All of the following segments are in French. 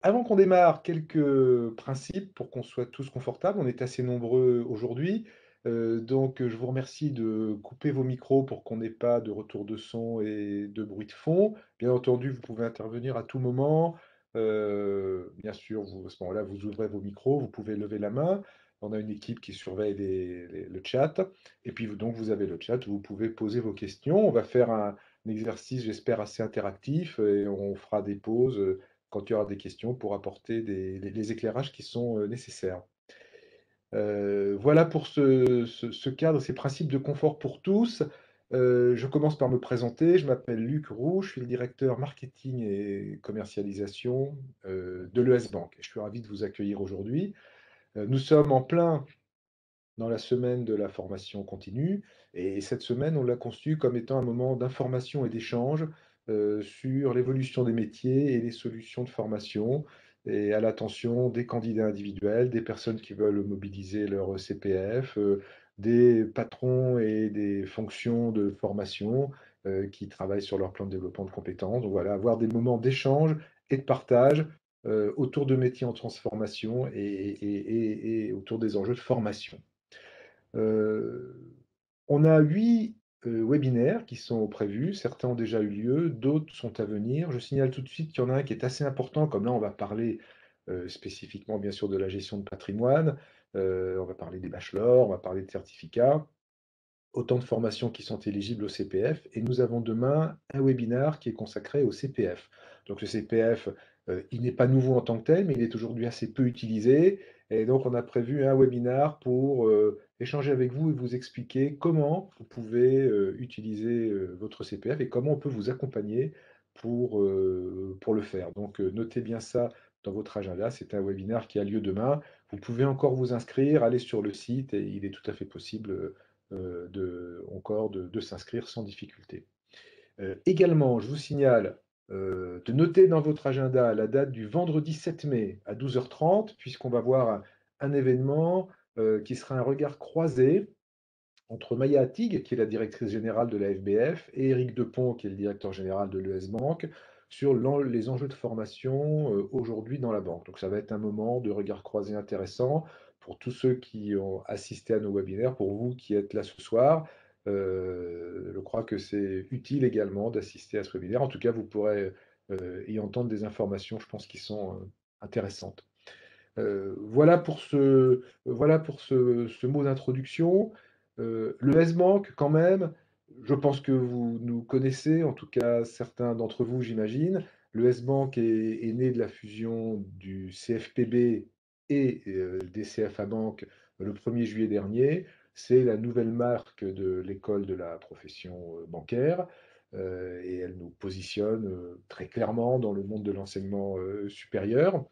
Avant qu'on démarre, quelques principes pour qu'on soit tous confortables. On est assez nombreux aujourd'hui, donc je vous remercie de couper vos micros pour qu'on n'ait pas de retour de son et de bruit de fond. Bien entendu, vous pouvez intervenir à tout moment. Bien sûr, à ce moment-là, vous ouvrez vos micros, vous pouvez lever la main. On a une équipe qui surveille le chat et puis donc vous avez le chat où vous pouvez poser vos questions. On va faire un exercice, j'espère, assez interactif et on fera des pauses, quand il y aura des questions pour apporter les éclairages qui sont nécessaires. Voilà pour ce cadre, ces principes de confort pour tous. Je commence par me présenter. Je m'appelle Luc Roux, je suis le directeur marketing et commercialisation de l'ES Bank. Je suis ravi de vous accueillir aujourd'hui. Nous sommes en plein dans la semaine de la formation continue. Et cette semaine, on l'a conçue comme étant un moment d'information et d'échange sur l'évolution des métiers et les solutions de formation, et à l'attention des candidats individuels, des personnes qui veulent mobiliser leur CPF, des patrons et des fonctions de formation qui travaillent sur leur plan de développement de compétences. Donc voilà, avoir des moments d'échange et de partage autour de métiers en transformation et autour des enjeux de formation. Euh, on a 8 webinaires qui sont prévus. Certains ont déjà eu lieu, d'autres sont à venir. Je signale tout de suite qu'il y en a un qui est assez important, comme là on va parler spécifiquement bien sûr de la gestion de patrimoine, on va parler des bachelors, on va parler de certificats, autant de formations qui sont éligibles au CPF. Et nous avons demain un webinaire qui est consacré au CPF. Donc le CPF, il n'est pas nouveau en tant que tel, mais il est aujourd'hui assez peu utilisé. Et donc on a prévu un webinaire pour échanger avec vous et vous expliquer comment vous pouvez utiliser votre CPF et comment on peut vous accompagner pour le faire. Donc notez bien ça dans votre agenda. C'est un webinaire qui a lieu demain. Vous pouvez encore vous inscrire, aller sur le site et il est tout à fait possible encore de s'inscrire sans difficulté. Également, je vous signale de noter dans votre agenda la date du vendredi 7 mai à 12h30, puisqu'on va voir un événement qui sera un regard croisé entre Maya Attig, qui est la directrice générale de la FBF, et Éric Depont, qui est le directeur général de l'ES Bank, sur les enjeux de formation aujourd'hui dans la banque. Donc ça va être un moment de regard croisé intéressant pour tous ceux qui ont assisté à nos webinaires, pour vous qui êtes là ce soir. Je crois que c'est utile également d'assister à ce webinaire. En tout cas, vous pourrez y entendre des informations, je pense, qui sont intéressantes. Voilà pour ce mot d'introduction. Le S-Bank, quand même, je pense que vous nous connaissez, en tout cas certains d'entre vous, j'imagine. Le S-Bank est né de la fusion du CFPB et des CFA Bank le 1er juillet dernier. C'est la nouvelle marque de l'école de la profession bancaire et elle nous positionne très clairement dans le monde de l'enseignement supérieur.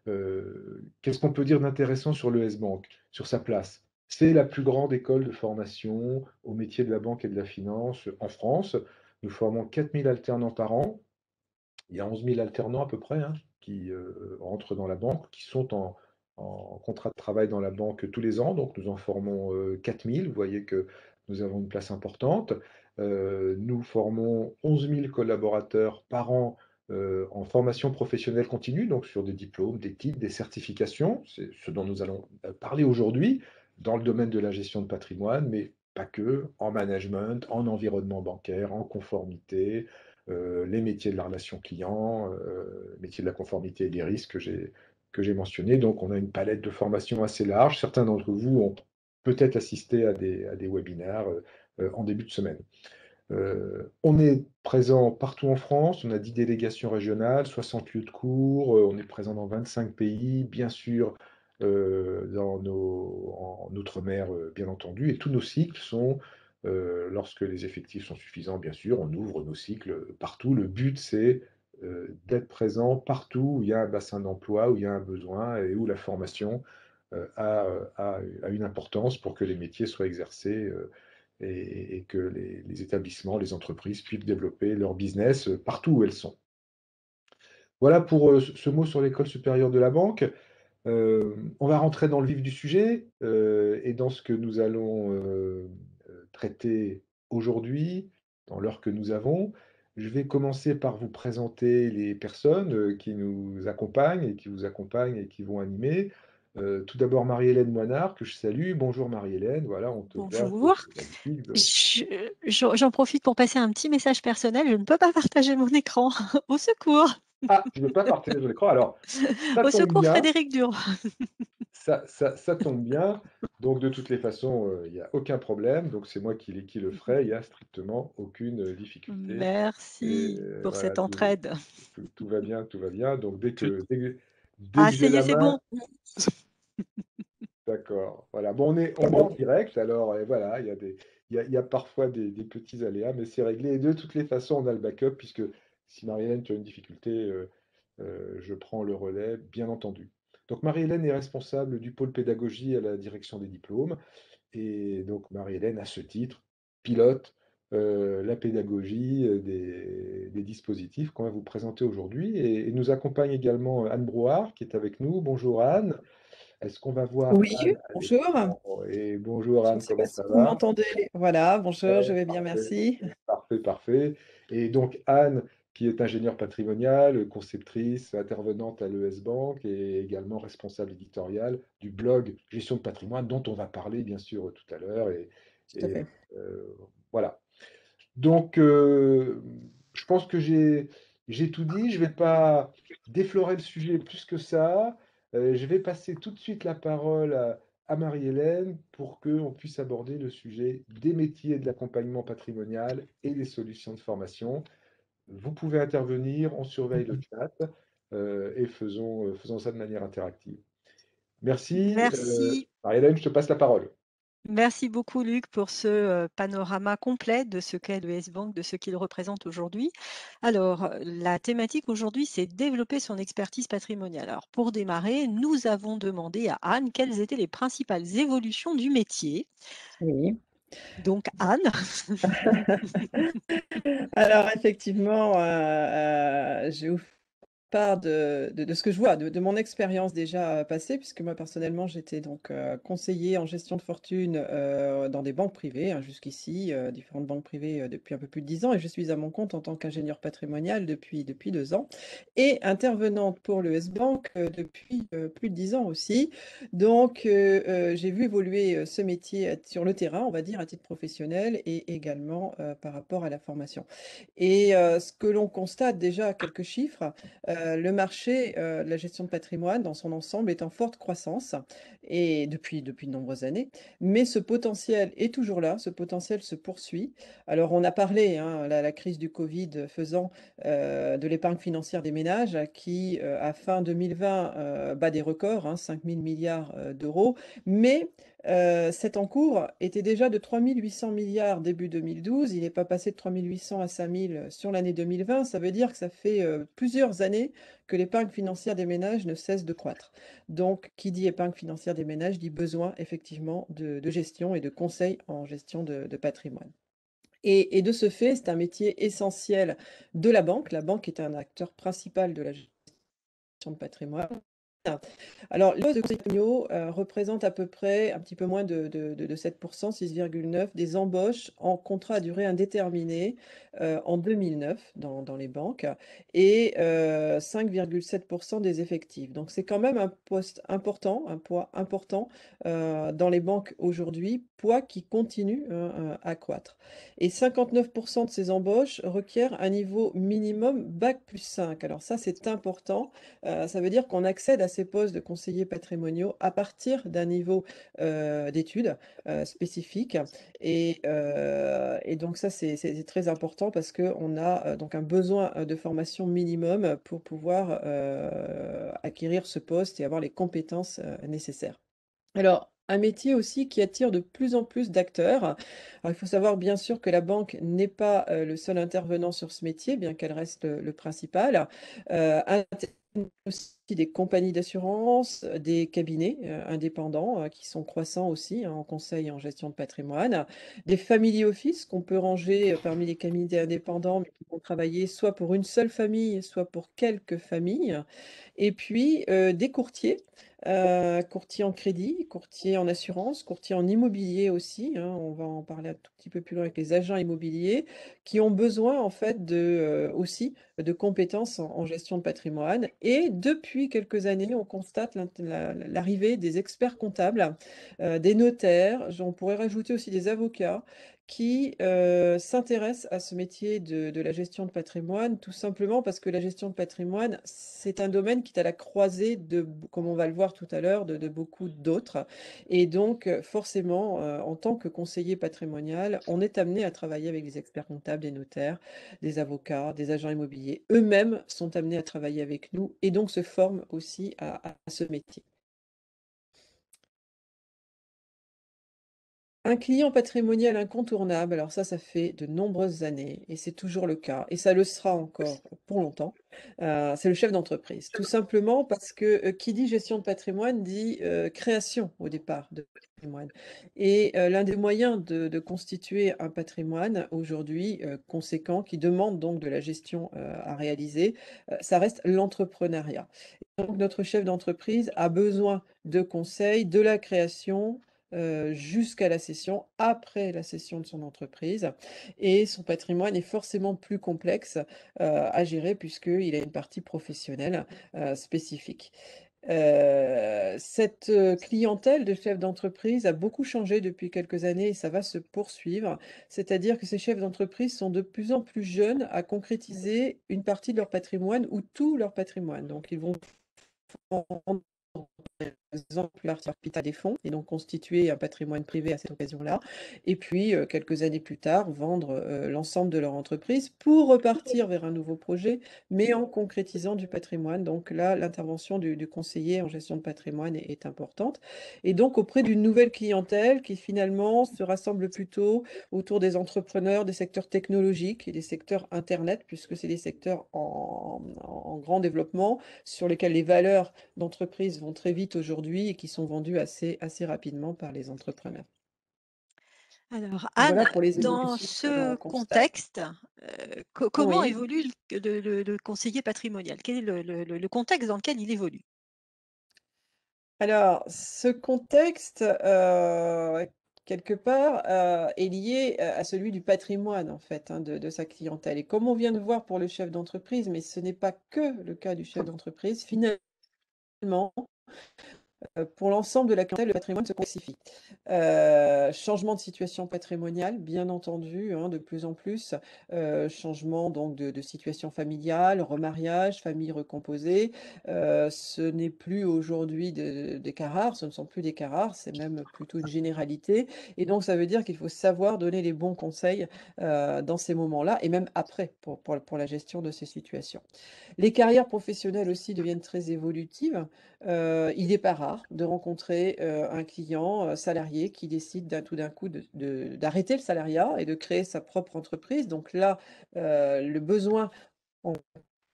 Qu'est-ce qu'on peut dire d'intéressant sur le S-Bank, sur sa place? C'est la plus grande école de formation au métier de la banque et de la finance en France. Nous formons 4000 alternants par an. Il y a 11 000 alternants à peu près qui rentrent dans la banque, qui sont en contrat de travail dans la banque tous les ans. Donc nous en formons 4000. Vous voyez que nous avons une place importante. Nous formons 11 000 collaborateurs par an en formation professionnelle continue, donc sur des diplômes, des titres, des certifications. C'est ce dont nous allons parler aujourd'hui dans le domaine de la gestion de patrimoine, mais pas que, en management, en environnement bancaire, en conformité, les métiers de la relation client, métiers de la conformité et des risques que j'ai mentionnés. Donc, on a une palette de formations assez large. Certains d'entre vous ont peut-être assisté à des webinaires en début de semaine. On est présent partout en France, on a 10 délégations régionales, 60 lieux de cours, on est présent dans 25 pays, bien sûr, en outre-mer, bien entendu, et tous nos cycles sont, lorsque les effectifs sont suffisants, bien sûr, on ouvre nos cycles partout. Le but, c'est d'être présent partout où il y a un bassin d'emploi, où il y a un besoin et où la formation a une importance pour que les métiers soient exercés et que les établissements, les entreprises puissent développer leur business partout où elles sont. Voilà pour ce mot sur l'école supérieure de la banque. On va rentrer dans le vif du sujet et dans ce que nous allons traiter aujourd'hui, dans l'heure que nous avons. Je vais commencer par vous présenter les personnes, qui nous accompagnent et qui vous accompagnent et qui vont animer. Tout d'abord Marie-Hélène Moinard que je salue. Bonjour Marie-Hélène, voilà, on te voit, Bonjour. c'est magnifique donc. J'en profite pour passer un petit message personnel. Je ne peux pas partager mon écran. Au secours! Ah, tu veux pas partager ton écran? Alors, ça Au tombe secours, bien, Frédéric Durand. ça tombe bien. Donc de toutes les façons, il y a aucun problème, donc c'est moi qui le ferai, il y a strictement aucune, difficulté et Merci pour voilà, cette entraide. tout va bien, tout va bien. Donc dès Ah, que j'ai ça y est, la c'est main. bon. D'accord, voilà. Bon, on est en direct, alors voilà, il y a parfois des petits aléas, mais c'est réglé et de toutes les façons, on a le backup puisque si Marie-Hélène, tu as une difficulté, je prends le relais, bien entendu. Donc Marie-Hélène est responsable du pôle pédagogie à la direction des diplômes et donc Marie-Hélène, à ce titre, pilote, la pédagogie, des dispositifs qu'on va vous présenter aujourd'hui et nous accompagne également, Anne Brouard qui est avec nous. Bonjour Anne. Est-ce qu'on va voir Oui, Anne à bonjour. l'écran? Et bonjour Je ne Anne, sais pas comment si ça vous va? m'entendez. Voilà, bonjour, je Ouais, vais bien, parfait, merci. parfait, parfait. Et donc Anne, qui est ingénieure patrimoniale, conceptrice, intervenante à l'ES Bank et également responsable éditoriale du blog Gestion de patrimoine, dont on va parler bien sûr tout à l'heure. Tout à Et, fait. voilà. Donc, je pense que j'ai tout dit. Je ne vais pas déflorer le sujet plus que ça. Je vais passer tout de suite la parole à Marie-Hélène pour qu'on puisse aborder le sujet des métiers de l'accompagnement patrimonial et des solutions de formation. Vous pouvez intervenir, on surveille le chat et faisons ça de manière interactive. Merci. Merci. Marie-Hélène, je te passe la parole. Merci beaucoup, Luc, pour ce panorama complet de ce qu'est le S-Bank, de ce qu'il représente aujourd'hui. Alors, la thématique aujourd'hui, c'est développer son expertise patrimoniale. Alors, pour démarrer, nous avons demandé à Anne quelles étaient les principales évolutions du métier. Oui. Donc, Anne. Alors, effectivement, je vais vous part de ce que je vois, de mon expérience déjà passée, puisque moi personnellement j'étais donc conseiller en gestion de fortune dans des banques privées, hein, jusqu'ici, différentes banques privées depuis un peu plus de 10 ans, et je suis à mon compte en tant qu'ingénieur patrimonial depuis 2 ans, et intervenante pour le S-Bank depuis plus de 10 ans aussi. Donc j'ai vu évoluer ce métier sur le terrain, on va dire, à titre professionnel, et également par rapport à la formation. Et ce que l'on constate déjà, quelques chiffres. Le marché, de la gestion de patrimoine dans son ensemble est en forte croissance et depuis de nombreuses années. Mais ce potentiel est toujours là, ce potentiel se poursuit. Alors on a parlé, hein, la crise du Covid faisant, de l'épargne financière des ménages qui, à fin 2020, bat des records, hein, 5 000 milliards d'euros. Mais, cet encours était déjà de 3 800 milliards début 2012. Il n'est pas passé de 3 800 à 5 000 sur l'année 2020. Ça veut dire que ça fait, plusieurs années que l'épargne financière des ménages ne cesse de croître. Donc, qui dit épargne financière des ménages dit besoin effectivement de gestion et de conseils en gestion de patrimoine. Et de ce fait, c'est un métier essentiel de la banque. La banque est un acteur principal de la gestion de patrimoine. Alors, les postes de conseillers patrimoniaux représentent à peu près un petit peu moins de 7%, 6,9 des embauches en contrat à durée indéterminée en 2009 dans les banques et 5,7% des effectifs. Donc, c'est quand même un poste important, un poids important dans les banques aujourd'hui, poids qui continue à croître. Et 59% de ces embauches requièrent un niveau minimum bac+5. Alors ça, c'est important. Ça veut dire qu'on accède à ces postes de conseillers patrimoniaux à partir d'un niveau d'études spécifique. Et donc ça, c'est très important parce qu'on a donc un besoin de formation minimum pour pouvoir acquérir ce poste et avoir les compétences nécessaires. Alors, un métier aussi qui attire de plus en plus d'acteurs. Alors, il faut savoir bien sûr que la banque n'est pas le seul intervenant sur ce métier, bien qu'elle reste le principal. Interviennent aussi des compagnies d'assurance, des cabinets indépendants qui sont croissants aussi, hein, en conseil et en gestion de patrimoine, des family office qu'on peut ranger parmi les cabinets indépendants, mais qui vont travailler soit pour une seule famille, soit pour quelques familles. Et puis des courtiers, courtiers en crédit, courtiers en assurance, courtiers en immobilier aussi, hein. On va en parler un tout petit peu plus loin avec les agents immobiliers qui ont besoin en fait aussi de compétences en gestion de patrimoine. Et depuis quelques années, on constate l'arrivée des experts comptables, des notaires, on pourrait rajouter aussi des avocats qui s'intéressent à ce métier de la gestion de patrimoine, tout simplement parce que la gestion de patrimoine, c'est un domaine qui est à la croisée de, comme on va le voir tout à l'heure, de beaucoup d'autres. Et donc, forcément, en tant que conseiller patrimonial, on est amené à travailler avec des experts comptables, des notaires, des avocats, des agents immobiliers. Eux-mêmes sont amenés à travailler avec nous et donc se forment aussi à ce métier. Un client patrimonial incontournable, alors ça fait de nombreuses années et c'est toujours le cas et ça le sera encore pour longtemps, c'est le chef d'entreprise. Tout simplement parce que, qui dit gestion de patrimoine dit, création au départ de patrimoine et l'un des moyens de constituer un patrimoine aujourd'hui, conséquent qui demande donc de la gestion, à réaliser, ça reste l'entrepreneuriat. Donc notre chef d'entreprise a besoin de conseils, de la création, jusqu'à la cession, après la cession de son entreprise et son patrimoine est forcément plus complexe, à gérer puisqu'il a une partie professionnelle, spécifique. Cette, clientèle de chefs d'entreprise a beaucoup changé depuis quelques années et ça va se poursuivre. C'est-à-dire que ces chefs d'entreprise sont de plus en plus jeunes à concrétiser une partie de leur patrimoine ou tout leur patrimoine. Donc ils vont vendre, par exemple, leur capital des fonds et donc constituer un patrimoine privé à cette occasion-là. Et puis, quelques années plus tard, vendre l'ensemble de leur entreprise pour repartir vers un nouveau projet, mais en concrétisant du patrimoine. Donc là, l'intervention du conseiller en gestion de patrimoine est importante. Et donc, auprès d'une nouvelle clientèle qui finalement se rassemble plutôt autour des entrepreneurs des secteurs technologiques et des secteurs Internet, puisque c'est des secteurs en grand développement sur lesquels les valeurs d'entreprise vont très vite aujourd'hui et qui sont vendues assez rapidement par les entrepreneurs. Alors Anne, Voilà pour les dans évolutions que l'on ce constate. contexte, comment Oui, évolue le conseiller patrimonial? Quel est le contexte dans lequel il évolue? alors ce contexte, quelque part, est lié, à celui du patrimoine en fait, hein, de sa clientèle et comme on vient de voir pour le chef d'entreprise, mais ce n'est pas que le cas du chef d'entreprise, finalement, pour l'ensemble de la clientèle, le patrimoine se complexifie. Changement de situation patrimoniale, bien entendu, hein, de plus en plus. Changement donc de situation familiale, remariage, famille recomposée. Ce n'est plus aujourd'hui des cas rares, ce ne sont plus des cas rares, c'est même plutôt une généralité. Et donc ça veut dire qu'il faut savoir donner les bons conseils dans ces moments-là et même après pour la gestion de ces situations. Les carrières professionnelles aussi deviennent très évolutives. Il n'est pas rare de rencontrer, un client, salarié qui décide tout d'un coup d'arrêter le salariat et de créer sa propre entreprise. Donc là, le besoin en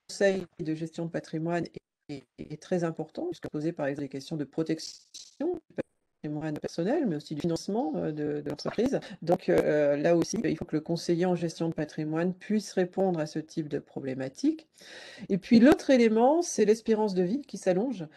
conseil de gestion de patrimoine est très important, puisque poser par exemple des questions de protection du patrimoine personnel, mais aussi du financement, de l'entreprise. Donc, là aussi, il faut que le conseiller en gestion de patrimoine puisse répondre à ce type de problématique. Et puis l'autre élément, c'est l'espérance de vie qui s'allonge,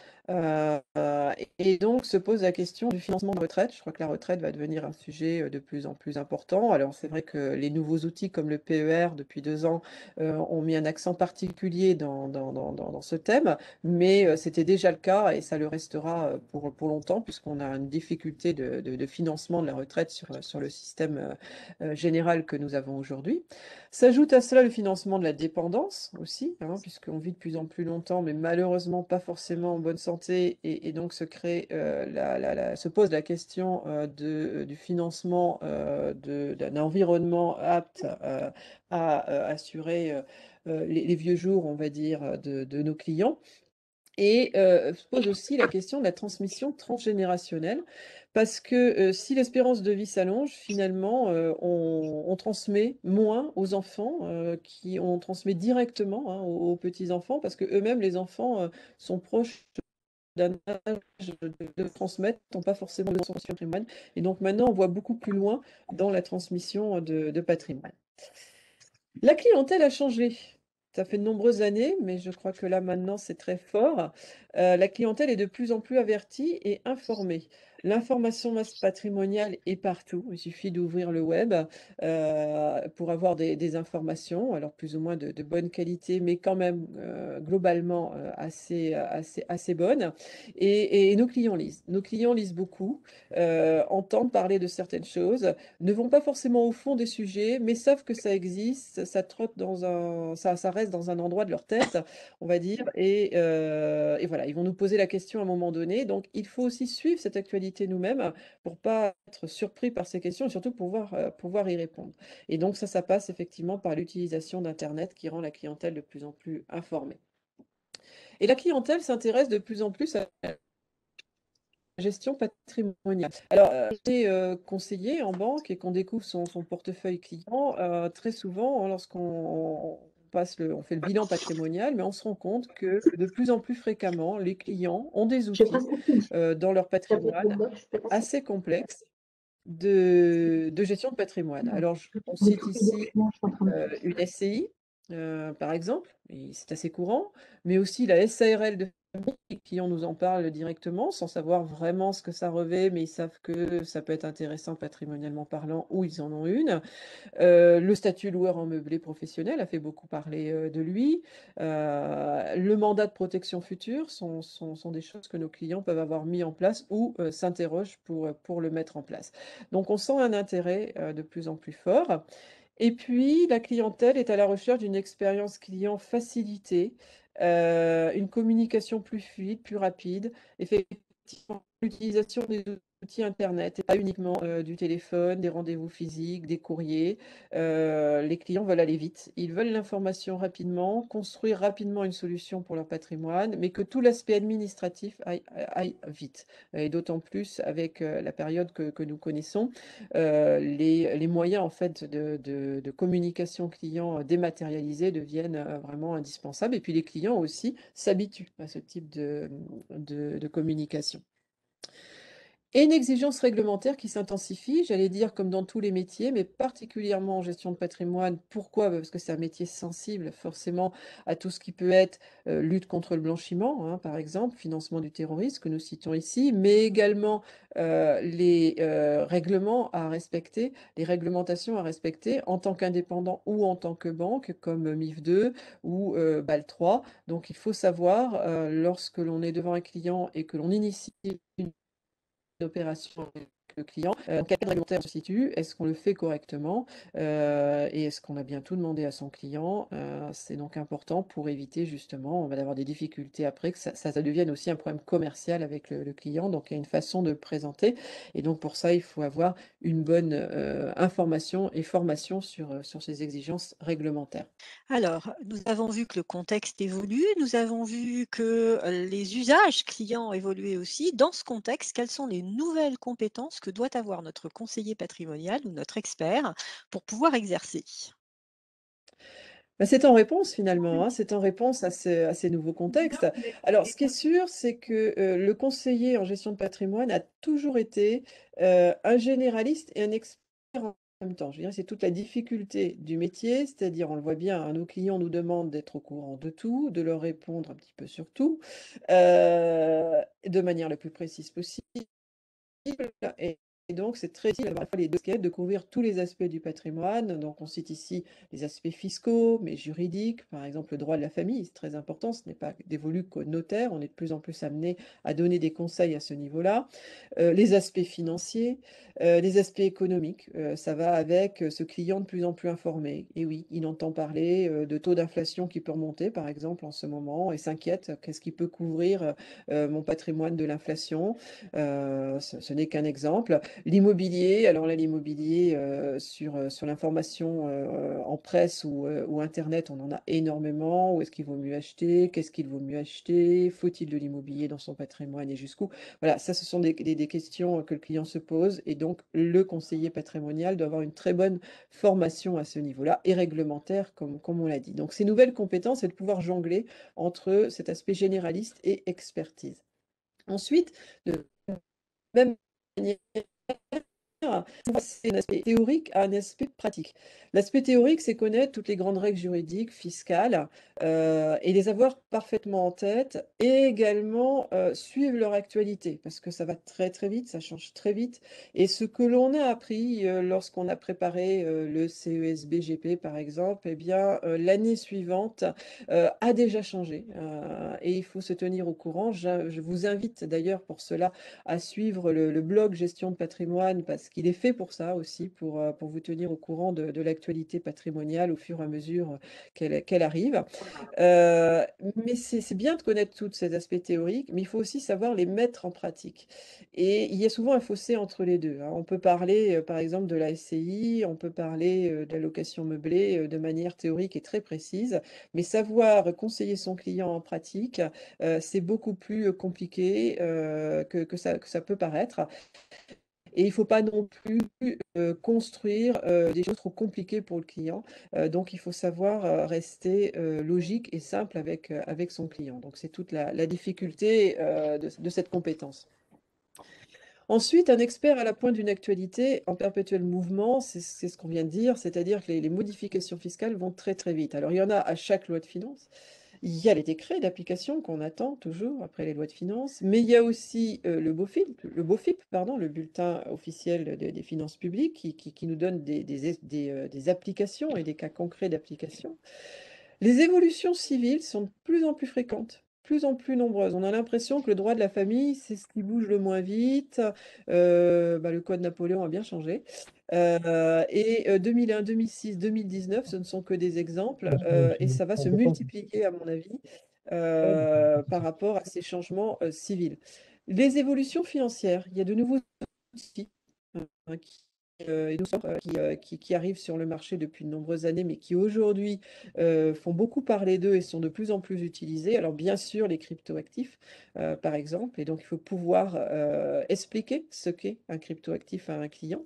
et donc se pose la question du financement de retraite. Je crois que la retraite va devenir un sujet, de plus en plus important. Alors c'est vrai que les nouveaux outils comme le PER depuis 2 ans, ont mis un accent particulier dans ce thème, mais c'était déjà le cas et ça le restera, pour longtemps puisqu'on a une difficulté de financement de la retraite sur le système, général que nous avons aujourd'hui. S'ajoute à cela le financement de la dépendance aussi, hein, puisqu'on vit de plus en plus longtemps, mais malheureusement pas forcément en bonne santé, et donc se crée, se pose la question du financement d'un environnement apte à assurer les vieux jours, on va dire, de nos clients. Et se pose aussi la question de la transmission transgénérationnelle parce que, si l'espérance de vie s'allonge, finalement, on transmet moins aux enfants, on transmet directement, hein, aux petits-enfants parce qu'eux-mêmes, les enfants, sont proches d'un âge de transmettre, n'ont pas forcément de transmission de patrimoine et donc maintenant, on voit beaucoup plus loin dans la transmission, de patrimoine. La clientèle a changé. Ça fait de nombreuses années, mais je crois que là maintenant c'est très fort. La clientèle est de plus en plus avertie et informée. L'information patrimoniale est partout. Il suffit d'ouvrir le web pour avoir des informations, alors plus ou moins de bonne qualité, mais quand même globalement assez bonnes. Et nos clients lisent. Nos clients lisent beaucoup, entendent parler de certaines choses, ne vont pas forcément au fond des sujets, mais savent que ça existe, ça trotte ça reste dans un endroit de leur tête, on va dire, et voilà, ils vont nous poser la question à un moment donné. Donc, il faut aussi suivre cette actualité nous-mêmes pour pas être surpris par ces questions et surtout pouvoir y répondre. Et donc, ça passe effectivement par l'utilisation d'Internet qui rend la clientèle de plus en plus informée. Et la clientèle s'intéresse de plus en plus à gestion patrimoniale. Alors, j'étais conseiller en banque et qu'on découvre son portefeuille client, très souvent, hein, lorsqu'on on fait le bilan patrimonial, mais on se rend compte que de plus en plus fréquemment, les clients ont des outils dans leur patrimoine assez complexes de gestion de patrimoine. Alors, on cite ici une SCI, par exemple, et c'est assez courant, mais aussi la SARL de famille, les clients nous en parlent directement sans savoir vraiment ce que ça revêt, mais ils savent que ça peut être intéressant patrimonialement parlant ou ils en ont une. Le statut loueur en meublé professionnel a fait beaucoup parler de lui. Le mandat de protection future sont des choses que nos clients peuvent avoir mis en place ou s'interrogent pour le mettre en place. Donc on sent un intérêt de plus en plus fort. Et puis, la clientèle est à la recherche d'une expérience client facilitée, une communication plus fluide, plus rapide, effectivement, l'utilisation des outils internet et pas uniquement, du téléphone, des rendez-vous physiques, des courriers. Les clients veulent aller vite. Ils veulent l'information rapidement, construire rapidement une solution pour leur patrimoine, mais que tout l'aspect administratif aille vite et d'autant plus avec, la période que nous connaissons les moyens en fait de communication client dématérialisés deviennent vraiment indispensables. Et puis les clients aussi s'habituent à ce type de communication. Et une exigence réglementaire qui s'intensifie, j'allais dire comme dans tous les métiers, mais particulièrement en gestion de patrimoine. Pourquoi? Parce que c'est un métier sensible forcément à tout ce qui peut être lutte contre le blanchiment, hein, par exemple, financement du terrorisme que nous citons ici, mais également les règlements à respecter, les réglementations à respecter en tant qu'indépendant ou en tant que banque, comme MIF 2 ou BAL 3. Donc il faut savoir, lorsque l'on est devant un client et que l'on initie une opération avec le client, dans quel cadre réglementaire on se situe, est-ce qu'on le fait correctement et est-ce qu'on a bien tout demandé à son client? C'est donc important pour éviter justement d'avoir des difficultés après, que ça devienne aussi un problème commercial avec le client. Donc il y a une façon de le présenter et donc pour ça, il faut avoir une bonne information et formation sur ces exigences réglementaires. Alors, nous avons vu que le contexte évolue, nous avons vu que les usages clients ont évolué aussi. Dans ce contexte, quelles sont les nouvelles compétences que doit avoir notre conseiller patrimonial ou notre expert pour pouvoir exercer? Bah, c'est en réponse finalement, hein, c'est en réponse à ces nouveaux contextes. Alors, ce qui est sûr, c'est que le conseiller en gestion de patrimoine a toujours été un généraliste et un expert en même temps. Je dirais, c'est toute la difficulté du métier, c'est-à-dire, on le voit bien, hein, nos clients nous demandent d'être au courant de tout, de leur répondre un petit peu sur tout, de manière la plus précise possible. Et donc, c'est très utile d'avoir à la fois les 2 casquettes, de couvrir tous les aspects du patrimoine. Donc, on cite ici les aspects fiscaux, mais juridiques, par exemple, le droit de la famille, c'est très important, ce n'est pas dévolu qu'aux notaires, on est de plus en plus amené à donner des conseils à ce niveau-là. Les aspects financiers, les aspects économiques, ça va avec, ce client de plus en plus informé. Et oui, il entend parler, de taux d'inflation qui peut remonter, par exemple, en ce moment et s'inquiète: «Qu'est-ce qui peut couvrir, mon patrimoine de l'inflation?» Ce n'est qu'un exemple. L'immobilier, alors là, l'immobilier, sur l'information en presse ou Internet, on en a énormément. Où est-ce qu'il vaut mieux acheter? Qu'est-ce qu'il vaut mieux acheter? Faut-il de l'immobilier dans son patrimoine et jusqu'où? Voilà, ça, ce sont des questions que le client se pose. Et donc, le conseiller patrimonial doit avoir une très bonne formation à ce niveau-là et réglementaire, comme on l'a dit. Donc, ces nouvelles compétences, c'est de pouvoir jongler entre cet aspect généraliste et expertise. Ensuite, de même manière, c'est un aspect théorique à un aspect pratique. L'aspect théorique, c'est connaître toutes les grandes règles juridiques, fiscales, et les avoir parfaitement en tête, et également suivre leur actualité, parce que ça va très très vite, ça change très vite. Et ce que l'on a appris lorsqu'on a préparé le CESB-GP, par exemple, eh bien, l'année suivante a déjà changé, et il faut se tenir au courant. Je vous invite d'ailleurs pour cela à suivre le blog Gestion de patrimoine, parce qu'il est fait pour ça aussi, pour vous tenir au courant de l'actualité patrimoniale au fur et à mesure qu'elle arrive. Mais c'est bien de connaître tous ces aspects théoriques, mais il faut aussi savoir les mettre en pratique. Et il y a souvent un fossé entre les deux, hein. On peut parler, par exemple, de la SCI, on peut parler de la location meublée de manière théorique et très précise, mais savoir conseiller son client en pratique, c'est beaucoup plus compliqué que ça peut paraître. Et il ne faut pas non plus construire des choses trop compliquées pour le client. Donc, il faut savoir rester logique et simple avec son client. Donc, c'est toute la difficulté de cette compétence. Ensuite, un expert à la pointe d'une actualité en perpétuel mouvement, c'est ce qu'on vient de dire, c'est-à-dire que les modifications fiscales vont très très vite. Alors, il y en a à chaque loi de finances. Il y a les décrets d'application qu'on attend toujours après les lois de finances, mais il y a aussi le BOFIP, pardon, le bulletin officiel des finances publiques, qui nous donne des applications et des cas concrets d'application. Les évolutions civiles sont de plus en plus fréquentes, plus en plus nombreuses. On a l'impression que le droit de la famille, c'est ce qui bouge le moins vite. Le code Napoléon a bien changé. Et 2001, 2006, 2019, ce ne sont que des exemples, et ça va se multiplier, à mon avis, par rapport à ces changements civils. Les évolutions financières, il y a de nouveaux outils qui arrivent sur le marché depuis de nombreuses années, mais qui aujourd'hui font beaucoup parler d'eux et sont de plus en plus utilisés. Alors bien sûr, les cryptoactifs, par exemple, et donc il faut pouvoir expliquer ce qu'est un cryptoactif à un client,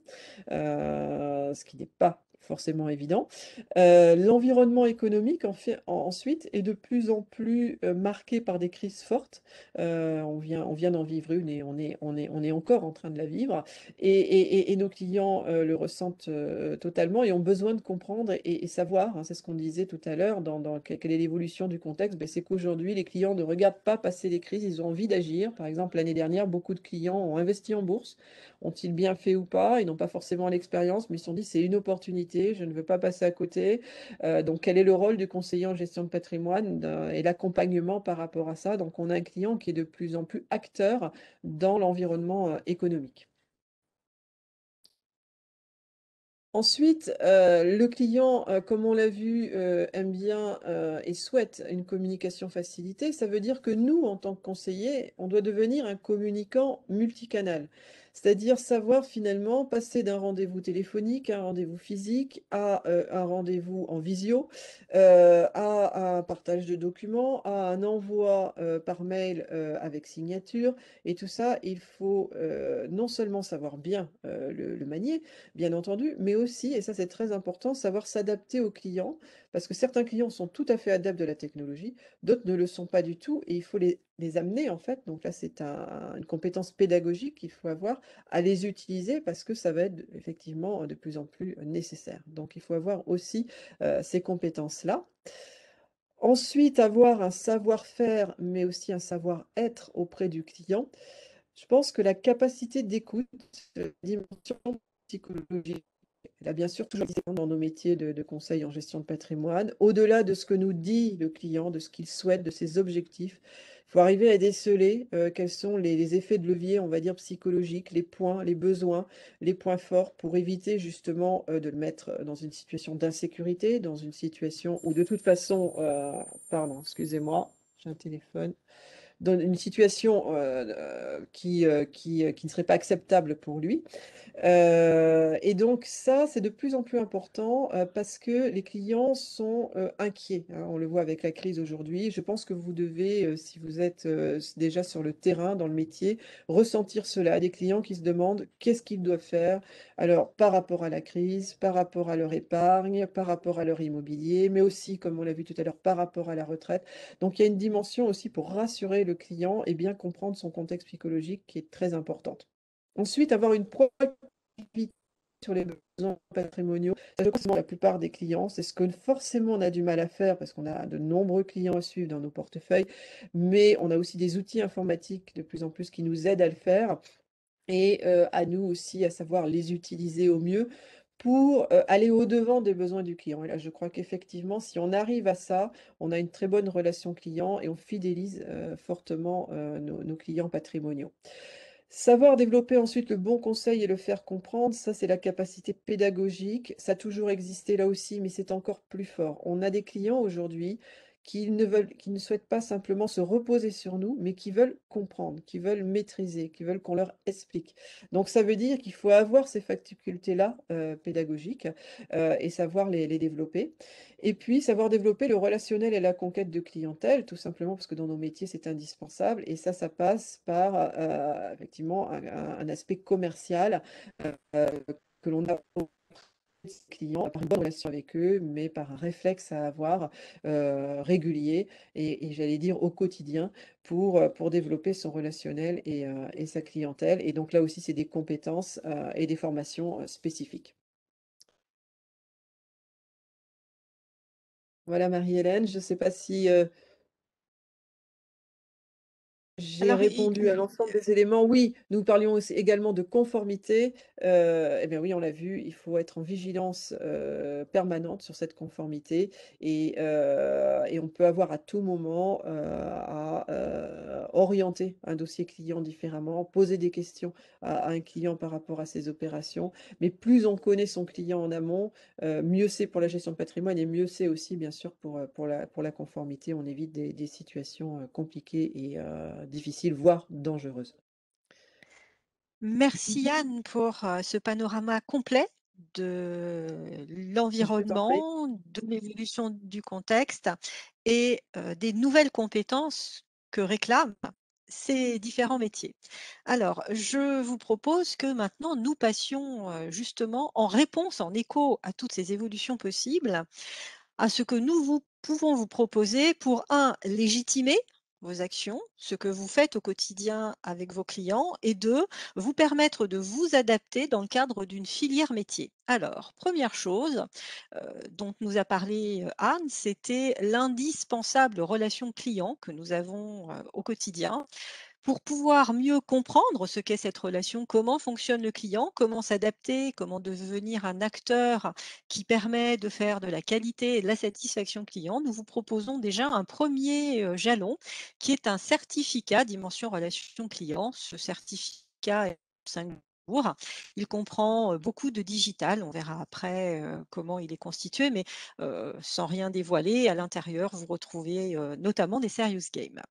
ce qui n'est pas forcément évident. L'environnement économique, ensuite, est de plus en plus marqué par des crises fortes. On vient d'en vivre une et on est encore en train de la vivre. Et nos clients le ressentent totalement et ont besoin de comprendre et savoir, hein, c'est ce qu'on disait tout à l'heure, quelle est l'évolution du contexte. Ben, c'est qu'aujourd'hui, les clients ne regardent pas passer les crises, ils ont envie d'agir. Par exemple, l'année dernière, beaucoup de clients ont investi en bourse. Ont-ils bien fait ou pas? Ils n'ont pas forcément l'expérience, mais ils se sont dit, c'est une opportunité, je ne veux pas passer à côté. Donc, quel est le rôle du conseiller en gestion de patrimoine et l'accompagnement par rapport à ça? Donc, on a un client qui est de plus en plus acteur dans l'environnement économique. Ensuite, le client, comme on l'a vu, aime bien et souhaite une communication facilitée. Ça veut dire que nous, en tant que conseillers, on doit devenir un communicant multicanal. C'est-à-dire savoir finalement passer d'un rendez-vous téléphonique à un rendez-vous physique, à un rendez-vous en visio, à un partage de documents, à un envoi par mail avec signature. Et tout ça, il faut non seulement savoir bien le manier, bien entendu, mais aussi, et ça c'est très important, savoir s'adapter aux clients, parce que certains clients sont tout à fait adeptes de la technologie, d'autres ne le sont pas du tout, et il faut les amener en fait, donc là c'est une compétence pédagogique qu'il faut avoir, à les utiliser, parce que ça va être effectivement de plus en plus nécessaire. Donc il faut avoir aussi ces compétences-là. Ensuite, avoir un savoir-faire, mais aussi un savoir-être auprès du client. Je pense que la capacité d'écoute, la dimension psychologique, elle a bien sûr toujours été dans nos métiers de conseil en gestion de patrimoine. Au-delà de ce que nous dit le client, de ce qu'il souhaite, de ses objectifs, il faut arriver à déceler quels sont les effets de levier, on va dire, psychologiques, les points, les besoins, les points forts, pour éviter justement de le mettre dans une situation d'insécurité, dans une situation où de toute façon, pardon, excusez-moi, j'ai un téléphone, dans une situation qui ne serait pas acceptable pour lui. Et donc ça, c'est de plus en plus important, parce que les clients sont, inquiets, hein. On le voit avec la crise aujourd'hui. Je pense que vous devez, si vous êtes, déjà sur le terrain, dans le métier, ressentir cela. Des clients qui se demandent qu'est-ce qu'ils doivent faire? Alors, par rapport à la crise, par rapport à leur épargne, par rapport à leur immobilier, mais aussi, comme on l'a vu tout à l'heure, par rapport à la retraite. Donc il y a une dimension aussi pour rassurer le client et bien comprendre son contexte psychologique qui est très importante. Ensuite, avoir une proactivité sur les besoins patrimoniaux. Ça, je pense que la plupart des clients, c'est ce que forcément on a du mal à faire parce qu'on a de nombreux clients à suivre dans nos portefeuilles, mais on a aussi des outils informatiques de plus en plus qui nous aident à le faire et à nous aussi à savoir les utiliser au mieux pour, aller au-devant des besoins du client. Et là, je crois qu'effectivement, si on arrive à ça, on a une très bonne relation client et on fidélise, fortement, nos clients patrimoniaux. Savoir développer ensuite le bon conseil et le faire comprendre, ça c'est la capacité pédagogique. Ça a toujours existé là aussi, mais c'est encore plus fort. On a des clients aujourd'hui qui ne souhaitent pas simplement se reposer sur nous, mais qui veulent comprendre, qui veulent maîtriser, qui veulent qu'on leur explique. Donc ça veut dire qu'il faut avoir ces facultés-là, pédagogiques, et savoir les développer. Et puis, savoir développer le relationnel et la conquête de clientèle, tout simplement parce que dans nos métiers, c'est indispensable. Et ça passe par effectivement un aspect commercial euh, que l'on a auprès de ses clients, par une bonne relation avec eux, mais par un réflexe à avoir régulier et j'allais dire au quotidien pour développer son relationnel et sa clientèle. Et donc là aussi, c'est des compétences et des formations spécifiques. Voilà, Marie-Hélène, je ne sais pas si j'ai Alors, répondu à l'ensemble des éléments. Oui, nous parlions aussi également de conformité. Eh bien oui, on l'a vu, il faut être en vigilance permanente sur cette conformité et on peut avoir à tout moment à orienter un dossier client différemment, poser des questions à un client par rapport à ses opérations. Mais plus on connaît son client en amont, mieux c'est pour la gestion de patrimoine et mieux c'est aussi, bien sûr, pour la conformité. On évite des situations compliquées et difficiles, voire dangereuses. merci Anne pour ce panorama complet de Je t'en prie. l'environnement, de l'évolution du contexte et des nouvelles compétences que réclament ces différents métiers. Alors, je vous propose que maintenant nous passions justement en réponse, en écho à toutes ces évolutions possibles, à ce que pouvons vous proposer pour, un, légitimer vos actions, ce que vous faites au quotidien avec vos clients, et deux, vous permettre de vous adapter dans le cadre d'une filière métier. Alors, première chose dont nous a parlé Anne, c'était l'indispensable relation client que nous avons au quotidien pour pouvoir mieux comprendre ce qu'est cette relation, comment fonctionne le client, comment s'adapter, comment devenir un acteur qui permet de faire de la qualité et de la satisfaction client, nous vous proposons déjà un premier jalon qui est un certificat dimension relation client. Ce certificat est 5 jours. Il comprend beaucoup de digital. On verra après comment il est constitué, mais sans rien dévoiler, à l'intérieur, vous retrouvez notamment des serious games.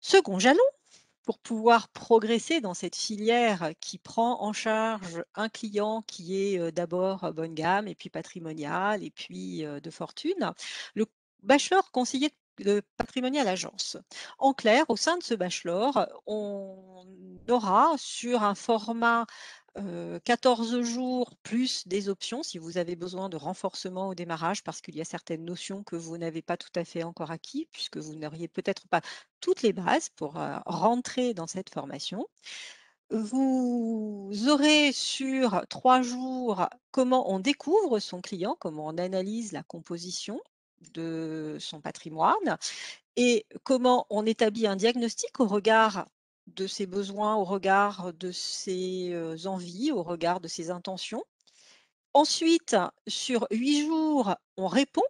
Second jalon, pour pouvoir progresser dans cette filière qui prend en charge un client qui est d'abord bonne gamme et puis patrimonial et puis de fortune, le bachelor conseiller de patrimonial agence. En clair, au sein de ce bachelor, on aura sur un format 14 jours plus des options si vous avez besoin de renforcement au démarrage parce qu'il y a certaines notions que vous n'avez pas tout à fait encore acquis puisque vous n'auriez peut-être pas toutes les bases pour rentrer dans cette formation. Vous aurez sur 3 jours comment on découvre son client, comment on analyse la composition de son patrimoine et comment on établit un diagnostic au regard de ses besoins, au regard de ses envies, au regard de ses intentions. Ensuite, sur 8 jours, on répond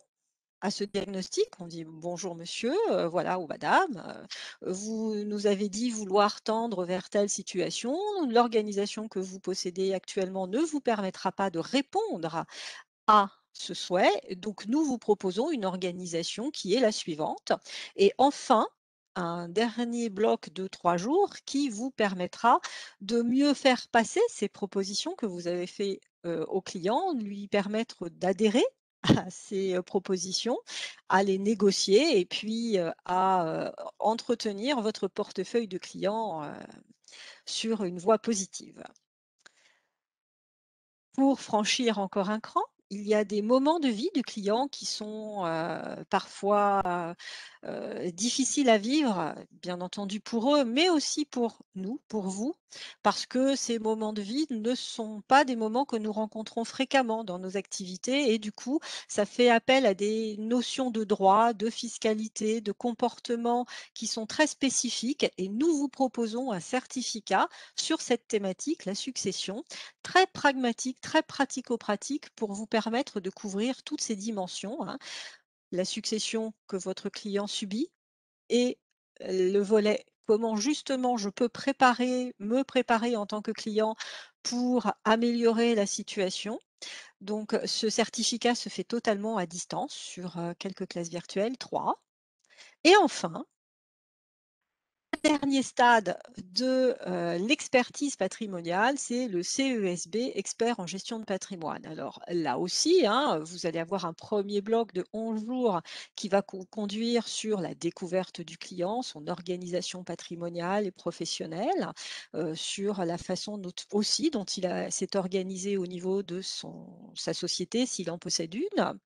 à ce diagnostic. On dit bonjour monsieur, voilà, ou madame, vous nous avez dit vouloir tendre vers telle situation. L'organisation que vous possédez actuellement ne vous permettra pas de répondre à ce souhait. Donc nous vous proposons une organisation qui est la suivante. Et enfin, un dernier bloc de 3 jours qui vous permettra de mieux faire passer ces propositions que vous avez fait, au client, lui permettre d'adhérer à ces, propositions, à les négocier et puis, à, entretenir votre portefeuille de clients, sur une voie positive. Pour franchir encore un cran, il y a des moments de vie du client qui sont, parfois, difficiles à vivre, bien entendu pour eux, mais aussi pour nous, pour vous, parce que ces moments de vie ne sont pas des moments que nous rencontrons fréquemment dans nos activités et du coup, ça fait appel à des notions de droit, de fiscalité, de comportement qui sont très spécifiques et nous vous proposons un certificat sur cette thématique, la succession, très pragmatique, très pratico-pratique pour vous permettre de couvrir toutes ces dimensions, hein. La succession que votre client subit et le volet comment justement je peux me préparer en tant que client pour améliorer la situation. Donc ce certificat se fait totalement à distance sur, quelques classes virtuelles, 3. Et enfin, dernier stade de, l'expertise patrimoniale, c'est le CESB, expert en gestion de patrimoine. Alors là aussi, hein, vous allez avoir un premier bloc de 11 jours qui va conduire sur la découverte du client, son organisation patrimoniale et professionnelle, sur la façon aussi dont s'est organisé au niveau de sa société, s'il en possède une.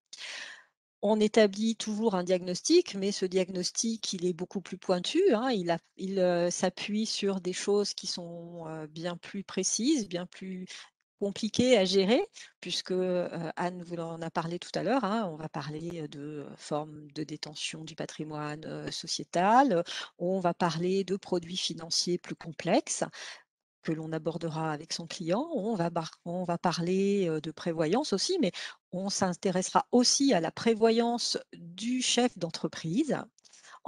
On établit toujours un diagnostic, mais ce diagnostic, il est beaucoup plus pointu, hein. Il s'appuie sur des choses qui sont, bien plus précises, bien plus compliquées à gérer puisque, Anne vous en a parlé tout à l'heure, hein. On va parler, de formes de détention du patrimoine, sociétal, on va parler de produits financiers plus complexes que l'on abordera avec son client. On va parler de prévoyance aussi, mais on s'intéressera aussi à la prévoyance du chef d'entreprise.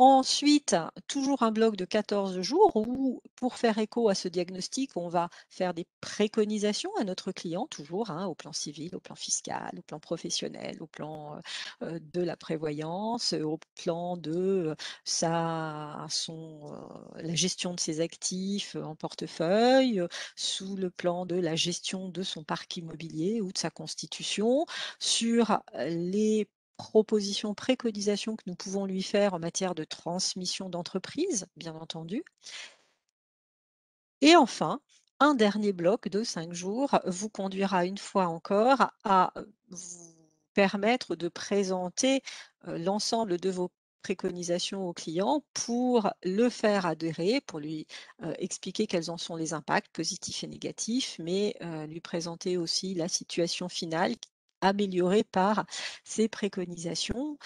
Ensuite, toujours un bloc de 14 jours où, pour faire écho à ce diagnostic, on va faire des préconisations à notre client, toujours hein, au plan civil, au plan fiscal, au plan professionnel, au plan de la prévoyance, au plan de la gestion de ses actifs en portefeuille, sous le plan de la gestion de son parc immobilier ou de sa constitution, sur les propositions, préconisations que nous pouvons lui faire en matière de transmission d'entreprise, bien entendu. Et enfin, un dernier bloc de 5 jours vous conduira une fois encore à vous permettre de présenter l'ensemble de vos préconisations au client pour le faire adhérer, pour lui expliquer quels en sont les impacts positifs et négatifs, mais lui présenter aussi la situation finale améliorée par ces préconisations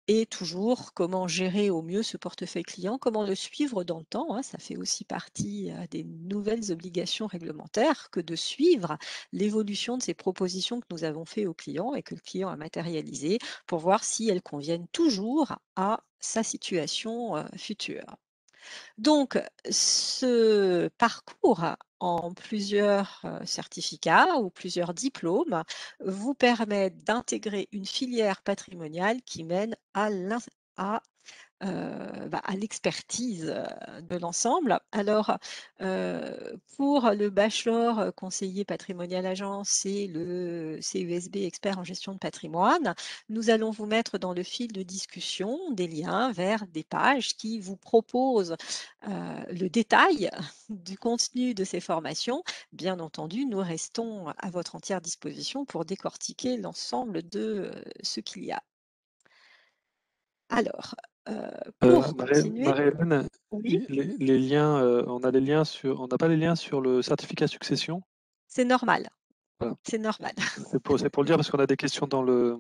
et toujours comment gérer au mieux ce portefeuille client, comment le suivre dans le temps, hein. Ça fait aussi partie des nouvelles obligations réglementaires que de suivre l'évolution de ces propositions que nous avons fait au client et que le client a matérialisées pour voir si elles conviennent toujours à sa situation future. Donc, ce parcours en plusieurs certificats ou plusieurs diplômes vous permet d'intégrer une filière patrimoniale qui mène à à l'expertise, de l'ensemble. Alors, pour le bachelor, conseiller patrimonial agence et le CESB expert en gestion de patrimoine, nous allons vous mettre dans le fil de discussion des liens vers des pages qui vous proposent, le détail du contenu de ces formations. Bien entendu, nous restons à votre entière disposition pour décortiquer l'ensemble de, ce qu'il y a. Alors, pour continuer Marie-Hélène, oui, les liens, on n'a pas les liens sur le certificat succession? c'est normal, Voilà. c'est normal. C'est pour le dire parce qu'on a des questions dans le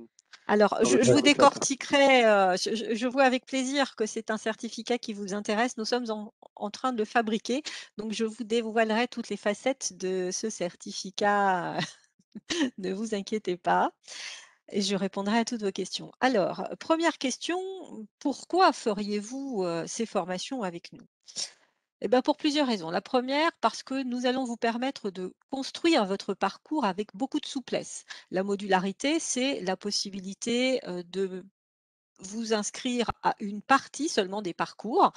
Alors, dans le je vous chat. décortiquerai, je vois avec plaisir que c'est un certificat qui vous intéresse. Nous sommes en train de le fabriquer, donc je vous dévoilerai toutes les facettes de ce certificat, ne vous inquiétez pas et je répondrai à toutes vos questions. Alors, première question, pourquoi feriez-vous, ces formations avec nous? Eh ben, pour plusieurs raisons. La première, parce que nous allons vous permettre de construire votre parcours avec beaucoup de souplesse. La modularité, c'est la possibilité de vous inscrire à une partie seulement des parcours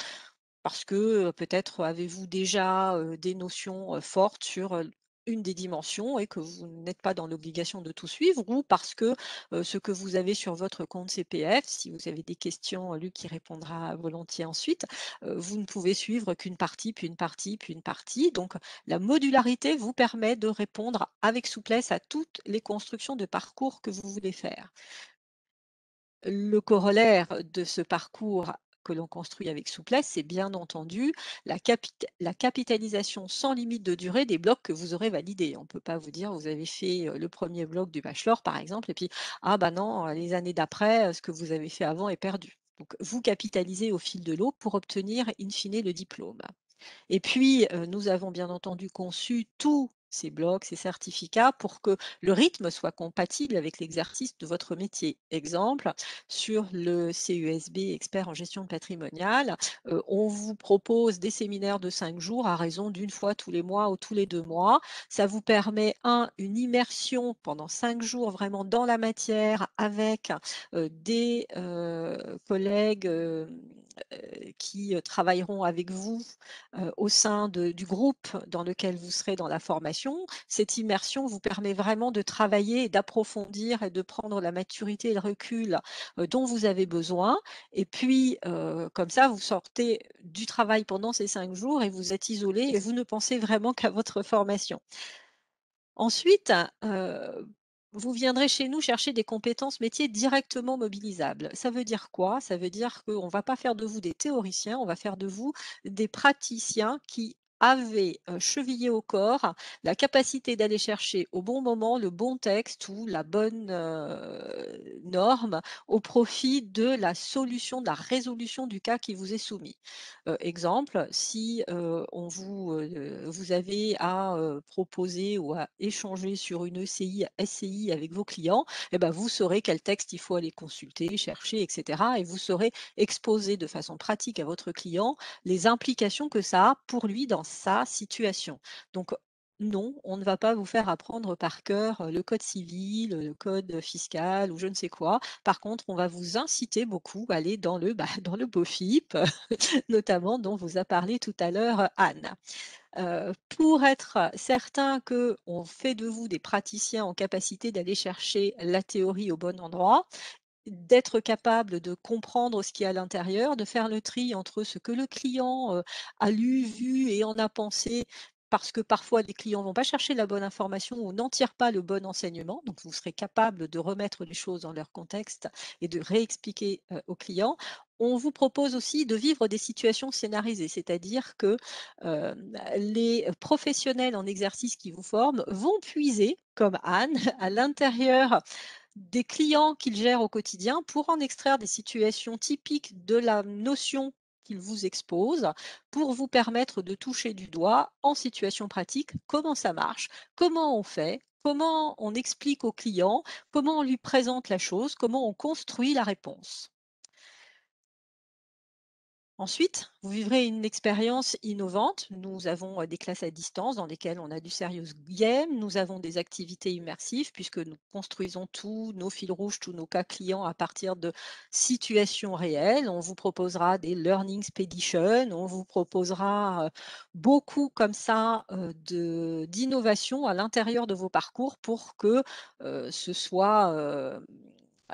parce que peut-être avez-vous déjà des notions fortes sur une des dimensions et que vous n'êtes pas dans l'obligation de tout suivre, ou parce que ce que vous avez sur votre compte CPF, si vous avez des questions, Luc y répondra volontiers ensuite, vous ne pouvez suivre qu'une partie, puis une partie, puis une partie. Donc la modularité vous permet de répondre avec souplesse à toutes les constructions de parcours que vous voulez faire. Le corollaire de ce parcours que l'on construit avec souplesse, c'est bien entendu la capitalisation sans limite de durée des blocs que vous aurez validés. On ne peut pas vous dire, vous avez fait le premier bloc du bachelor, par exemple, et puis, ah bah non, les années d'après, ce que vous avez fait avant est perdu. Donc, vous capitalisez au fil de l'eau pour obtenir, in fine, le diplôme. Et puis, nous avons bien entendu conçu tous ces blocs, ces certificats pour que le rythme soit compatible avec l'exercice de votre métier. Exemple, sur le CESB expert en gestion patrimoniale, on vous propose des séminaires de 5 jours à raison d'une fois tous les mois ou tous les 2 mois. Ça vous permet, une immersion pendant 5 jours vraiment dans la matière avec des collègues qui travailleront avec vous au sein du groupe dans lequel vous serez dans la formation. Cette immersion vous permet vraiment de travailler et d'approfondir et de prendre la maturité et le recul dont vous avez besoin. Et puis, comme ça, vous sortez du travail pendant ces 5 jours et vous êtes isolé et vous ne pensez vraiment qu'à votre formation. Ensuite, vous viendrez chez nous chercher des compétences métiers directement mobilisables. Ça veut dire quoi? Ça veut dire qu'on ne va pas faire de vous des théoriciens, on va faire de vous des praticiens qui avaient chevillé au corps la capacité d'aller chercher au bon moment le bon texte ou la bonne norme au profit de la solution, de la résolution du cas qui vous est soumis. Exemple, si vous avez à proposer ou à échanger sur une ECI, SCI avec vos clients, eh ben, vous saurez quel texte il faut aller consulter, chercher, etc. Et vous saurez exposer de façon pratique à votre client les implications que ça a pour lui dans sa situation. Donc, non, on ne va pas vous faire apprendre par cœur le code civil, le code fiscal ou je ne sais quoi. Par contre, on va vous inciter beaucoup à aller dans dans le BOFIP, notamment dont vous a parlé tout à l'heure Anne. Pour être certain qu'on fait de vous des praticiens en capacité d'aller chercher la théorie au bon endroit, d'être capable de comprendre ce qu'il y a à l'intérieur, de faire le tri entre ce que le client a lu, vu et en a pensé, parce que parfois les clients ne vont pas chercher la bonne information ou n'en tirent pas le bon enseignement. Donc vous serez capable de remettre les choses dans leur contexte et de réexpliquer aux clients. On vous propose aussi de vivre des situations scénarisées, c'est-à-dire que les professionnels en exercice qui vous forment vont puiser, comme Anne, à l'intérieur des clients qu'ils gèrent au quotidien pour en extraire des situations typiques de la notion qu'ils vous exposent pour vous permettre de toucher du doigt en situation pratique comment ça marche, comment on fait, comment on explique au client, comment on lui présente la chose, comment on construit la réponse. Ensuite, vous vivrez une expérience innovante. Nous avons des classes à distance dans lesquelles on a du serious game. Nous avons des activités immersives puisque nous construisons tous nos fils rouges, tous nos cas clients à partir de situations réelles. On vous proposera des learning expeditions. On vous proposera beaucoup comme ça d'innovation à l'intérieur de vos parcours pour que ce soit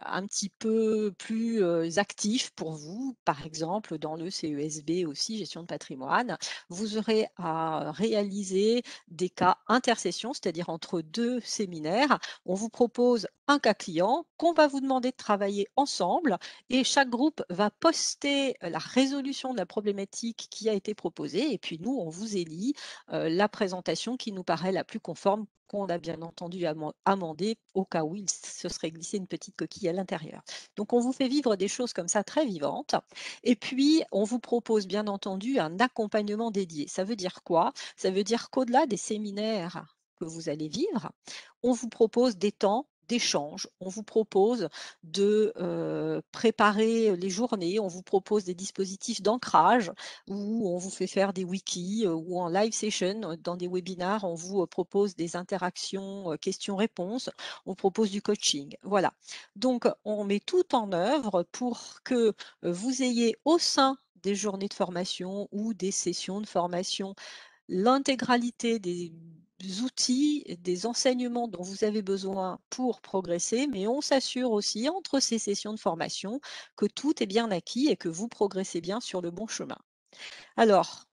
un petit peu plus actif pour vous, par exemple dans le CESB aussi, gestion de patrimoine. Vous aurez à réaliser des cas intercession, c'est-à-dire entre 2 séminaires. On vous propose un cas client qu'on va vous demander de travailler ensemble et chaque groupe va poster la résolution de la problématique qui a été proposée et puis nous, on vous élit la présentation qui nous paraît la plus conforme qu'on a bien entendu amendé au cas où il se serait glissé une petite coquille à l'intérieur. Donc on vous fait vivre des choses comme ça très vivantes. Et puis on vous propose bien entendu un accompagnement dédié. Ça veut dire quoi? Ça veut dire qu'au-delà des séminaires que vous allez vivre, on vous propose des temps d'échange, on vous propose de préparer les journées, on vous propose des dispositifs d'ancrage où on vous fait faire des wikis ou en live session, dans des webinars, on vous propose des interactions questions-réponses, on propose du coaching. Voilà. Donc, on met tout en œuvre pour que vous ayez au sein des journées de formation ou des sessions de formation, l'intégralité des outils, des enseignements dont vous avez besoin pour progresser, mais on s'assure aussi entre ces sessions de formation que tout est bien acquis et que vous progressez bien sur le bon chemin. Alors,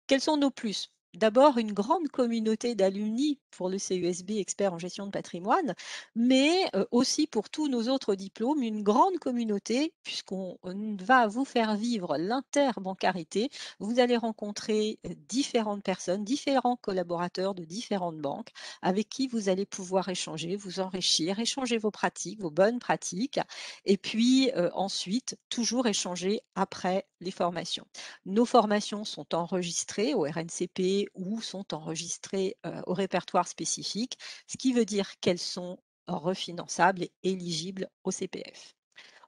quels sont nos plus? D'abord, une grande communauté d'alumni pour le CESB expert en gestion de patrimoine, mais aussi pour tous nos autres diplômes, une grande communauté, puisqu'on va vous faire vivre l'interbancarité. Vous allez rencontrer différentes personnes, différents collaborateurs de différentes banques, avec qui vous allez pouvoir échanger, vous enrichir, échanger vos pratiques, vos bonnes pratiques, et puis ensuite, toujours échanger après les formations. Nos formations sont enregistrées au RNCP ou sont enregistrées au répertoire spécifique, ce qui veut dire qu'elles sont refinançables et éligibles au CPF.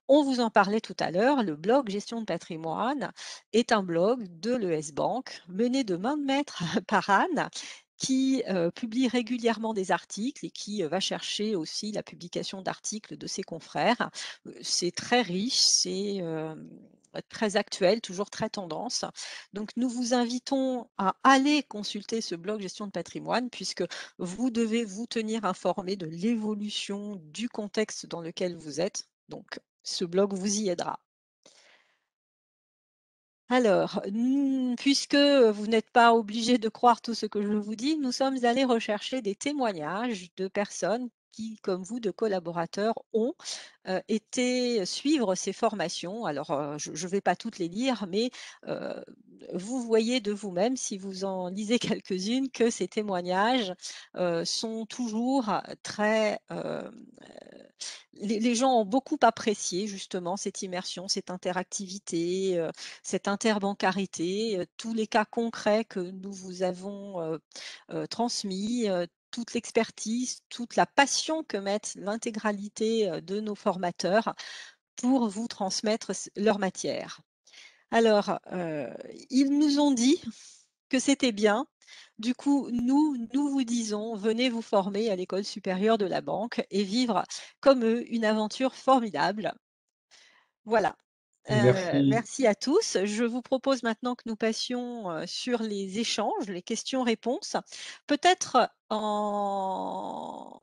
On vous en parlait tout à l'heure, le blog Gestion de patrimoine est un blog de l'ES Bank mené de main de maître par Anne qui publie régulièrement des articles et qui va chercher aussi la publication d'articles de ses confrères. C'est très riche, c'est très actuel, toujours très tendance. Donc nous vous invitons à aller consulter ce blog Gestion de patrimoine puisque vous devez vous tenir informé de l'évolution du contexte dans lequel vous êtes. Donc ce blog vous y aidera. Alors, puisque vous n'êtes pas obligé de croire tout ce que je vous dis, nous sommes allés rechercher des témoignages de personnes qui, comme vous, de collaborateurs, ont été suivre ces formations. Alors, je ne vais pas toutes les lire, mais vous voyez de vous-même, si vous en lisez quelques-unes, que ces témoignages sont toujours très les gens ont beaucoup apprécié justement cette immersion, cette interactivité, cette interbancarité, tous les cas concrets que nous vous avons transmis, toute l'expertise, toute la passion que mettent l'intégralité de nos formateurs pour vous transmettre leur matière. Alors, ils nous ont dit que c'était bien. Du coup, nous vous disons, venez vous former à l'École supérieure de la banque et vivre comme eux une aventure formidable. Voilà. Merci. Merci à tous. Je vous propose maintenant que nous passions sur les échanges, les questions-réponses. Peut-être en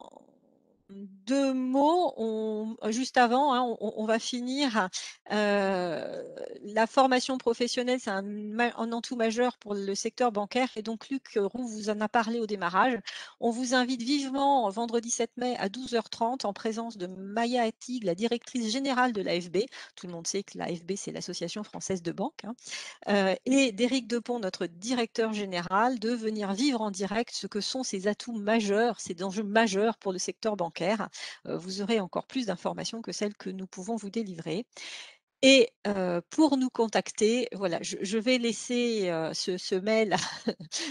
2 mots, juste avant, hein, on va finir. La formation professionnelle, c'est un atout majeur pour le secteur bancaire et donc Luc Roux vous en a parlé au démarrage. On vous invite vivement vendredi 7 mai à 12h30 en présence de Maya Attig, la directrice générale de l'AFB. Tout le monde sait que l'AFB, c'est l'Association française de banque, hein, et d'Éric Depont, notre directeur général, de venir vivre en direct ce que sont ces atouts majeurs, ces enjeux majeurs pour le secteur bancaire. Vous aurez encore plus d'informations que celles que nous pouvons vous délivrer. Et pour nous contacter, voilà, je vais laisser ce mail,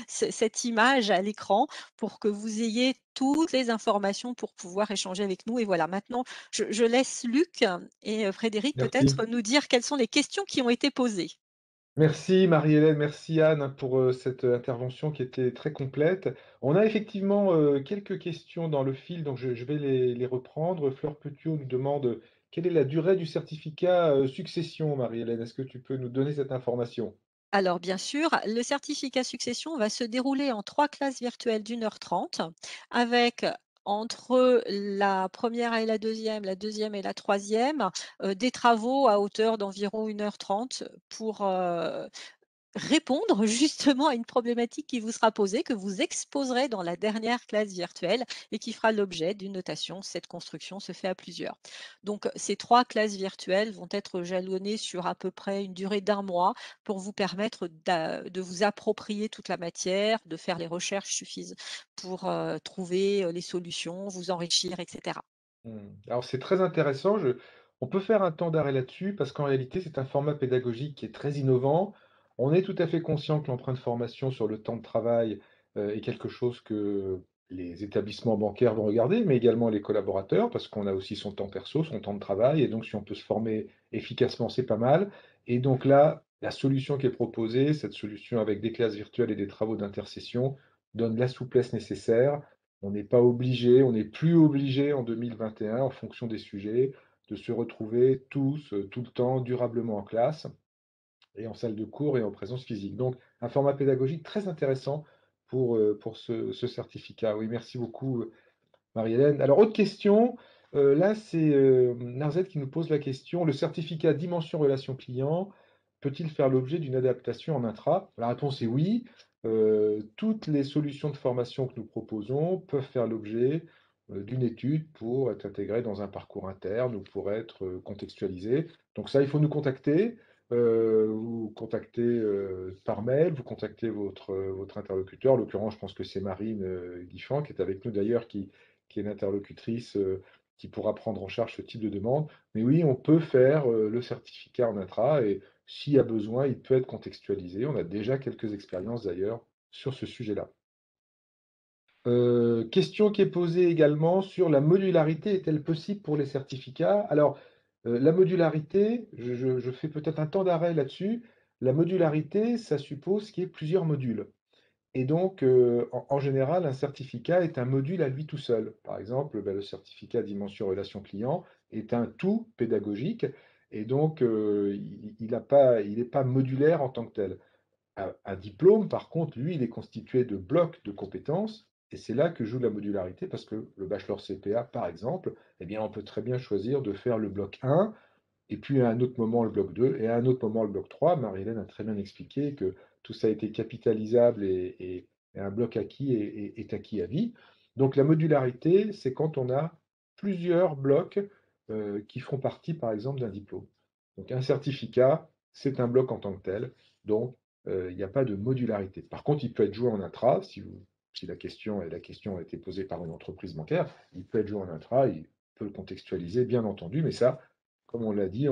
cette image à l'écran pour que vous ayez toutes les informations pour pouvoir échanger avec nous. Et voilà, maintenant, je laisse Luc et Frédéric Merci. peut-être nous dire quelles sont les questions qui ont été posées. Merci Marie-Hélène, merci Anne pour cette intervention qui était très complète. On a effectivement quelques questions dans le fil, donc je vais les reprendre. Fleur Petiot nous demande quelle est la durée du certificat succession, Marie-Hélène? Est-ce que tu peux nous donner cette information? Alors bien sûr, le certificat succession va se dérouler en 3 classes virtuelles d'1h30 avec entre la première et la deuxième et la troisième, des travaux à hauteur d'environ 1h30 pour, répondre justement à une problématique qui vous sera posée, que vous exposerez dans la dernière classe virtuelle et qui fera l'objet d'une notation. Cette construction se fait à plusieurs. Donc ces 3 classes virtuelles vont être jalonnées sur à peu près une durée d'1 mois pour vous permettre de vous approprier toute la matière, de faire les recherches suffisantes pour trouver les solutions, vous enrichir, etc. Alors c'est très intéressant, on peut faire un temps d'arrêt là-dessus parce qu'en réalité, c'est un format pédagogique qui est très innovant. On est tout à fait conscient que l'empreinte formation sur le temps de travail, est quelque chose que les établissements bancaires vont regarder, mais également les collaborateurs, parce qu'on a aussi son temps perso, son temps de travail et donc si on peut se former efficacement, c'est pas mal et donc là, la solution qui est proposée, cette solution avec des classes virtuelles et des travaux d'intercession, donne la souplesse nécessaire. On n'est pas obligé, on n'est plus obligé en 2021, en fonction des sujets, de se retrouver tous, tout le temps, durablement en classe. et en salle de cours et en présence physique. Donc, un format pédagogique très intéressant pour ce certificat. Oui, merci beaucoup, Marie-Hélène. Alors, autre question. Là, c'est Narzette qui nous pose la question. Le certificat Dimension Relation Client peut-il faire l'objet d'une adaptation en intra? La réponse est oui. Toutes les solutions de formation que nous proposons peuvent faire l'objet d'une étude pour être intégrées dans un parcours interne ou pour être contextualisées. Donc ça, il faut nous contacter. Vous contactez par mail, vous contactez votre interlocuteur. En l'occurrence, je pense que c'est Marine Guiffan qui est avec nous d'ailleurs, qui est l'interlocutrice qui pourra prendre en charge ce type de demande. Mais oui, on peut faire le certificat en intra et s'il y a besoin, il peut être contextualisé. On a déjà quelques expériences d'ailleurs sur ce sujet-là. Question qui est posée également sur la modularité est-elle possible pour les certificats? Alors, la modularité, je fais peut-être un temps d'arrêt là-dessus. La modularité, ça suppose qu'il y ait plusieurs modules. Et donc, en général, un certificat est un module à lui tout seul. Par exemple, le certificat Dimension Relation Client est un tout pédagogique et donc il n'est pas modulaire en tant que tel. Un diplôme, par contre, lui, il est constitué de blocs de compétences et c'est là que joue la modularité parce que le bachelor CPA, par exemple, eh bien, on peut très bien choisir de faire le bloc 1 et puis à un autre moment le bloc 2 et à un autre moment le bloc 3. Marie-Hélène a très bien expliqué que tout ça a été capitalisable et un bloc acquis est acquis à vie. Donc la modularité, c'est quand on a plusieurs blocs qui font partie, par exemple, d'un diplôme. Donc un certificat, c'est un bloc en tant que tel, donc il n'y a pas de modularité. Par contre, il peut être joué en intra, si la question a été posée par une entreprise bancaire, il peut être joué en intra, il peut le contextualiser, bien entendu, mais ça, comme on l'a dit,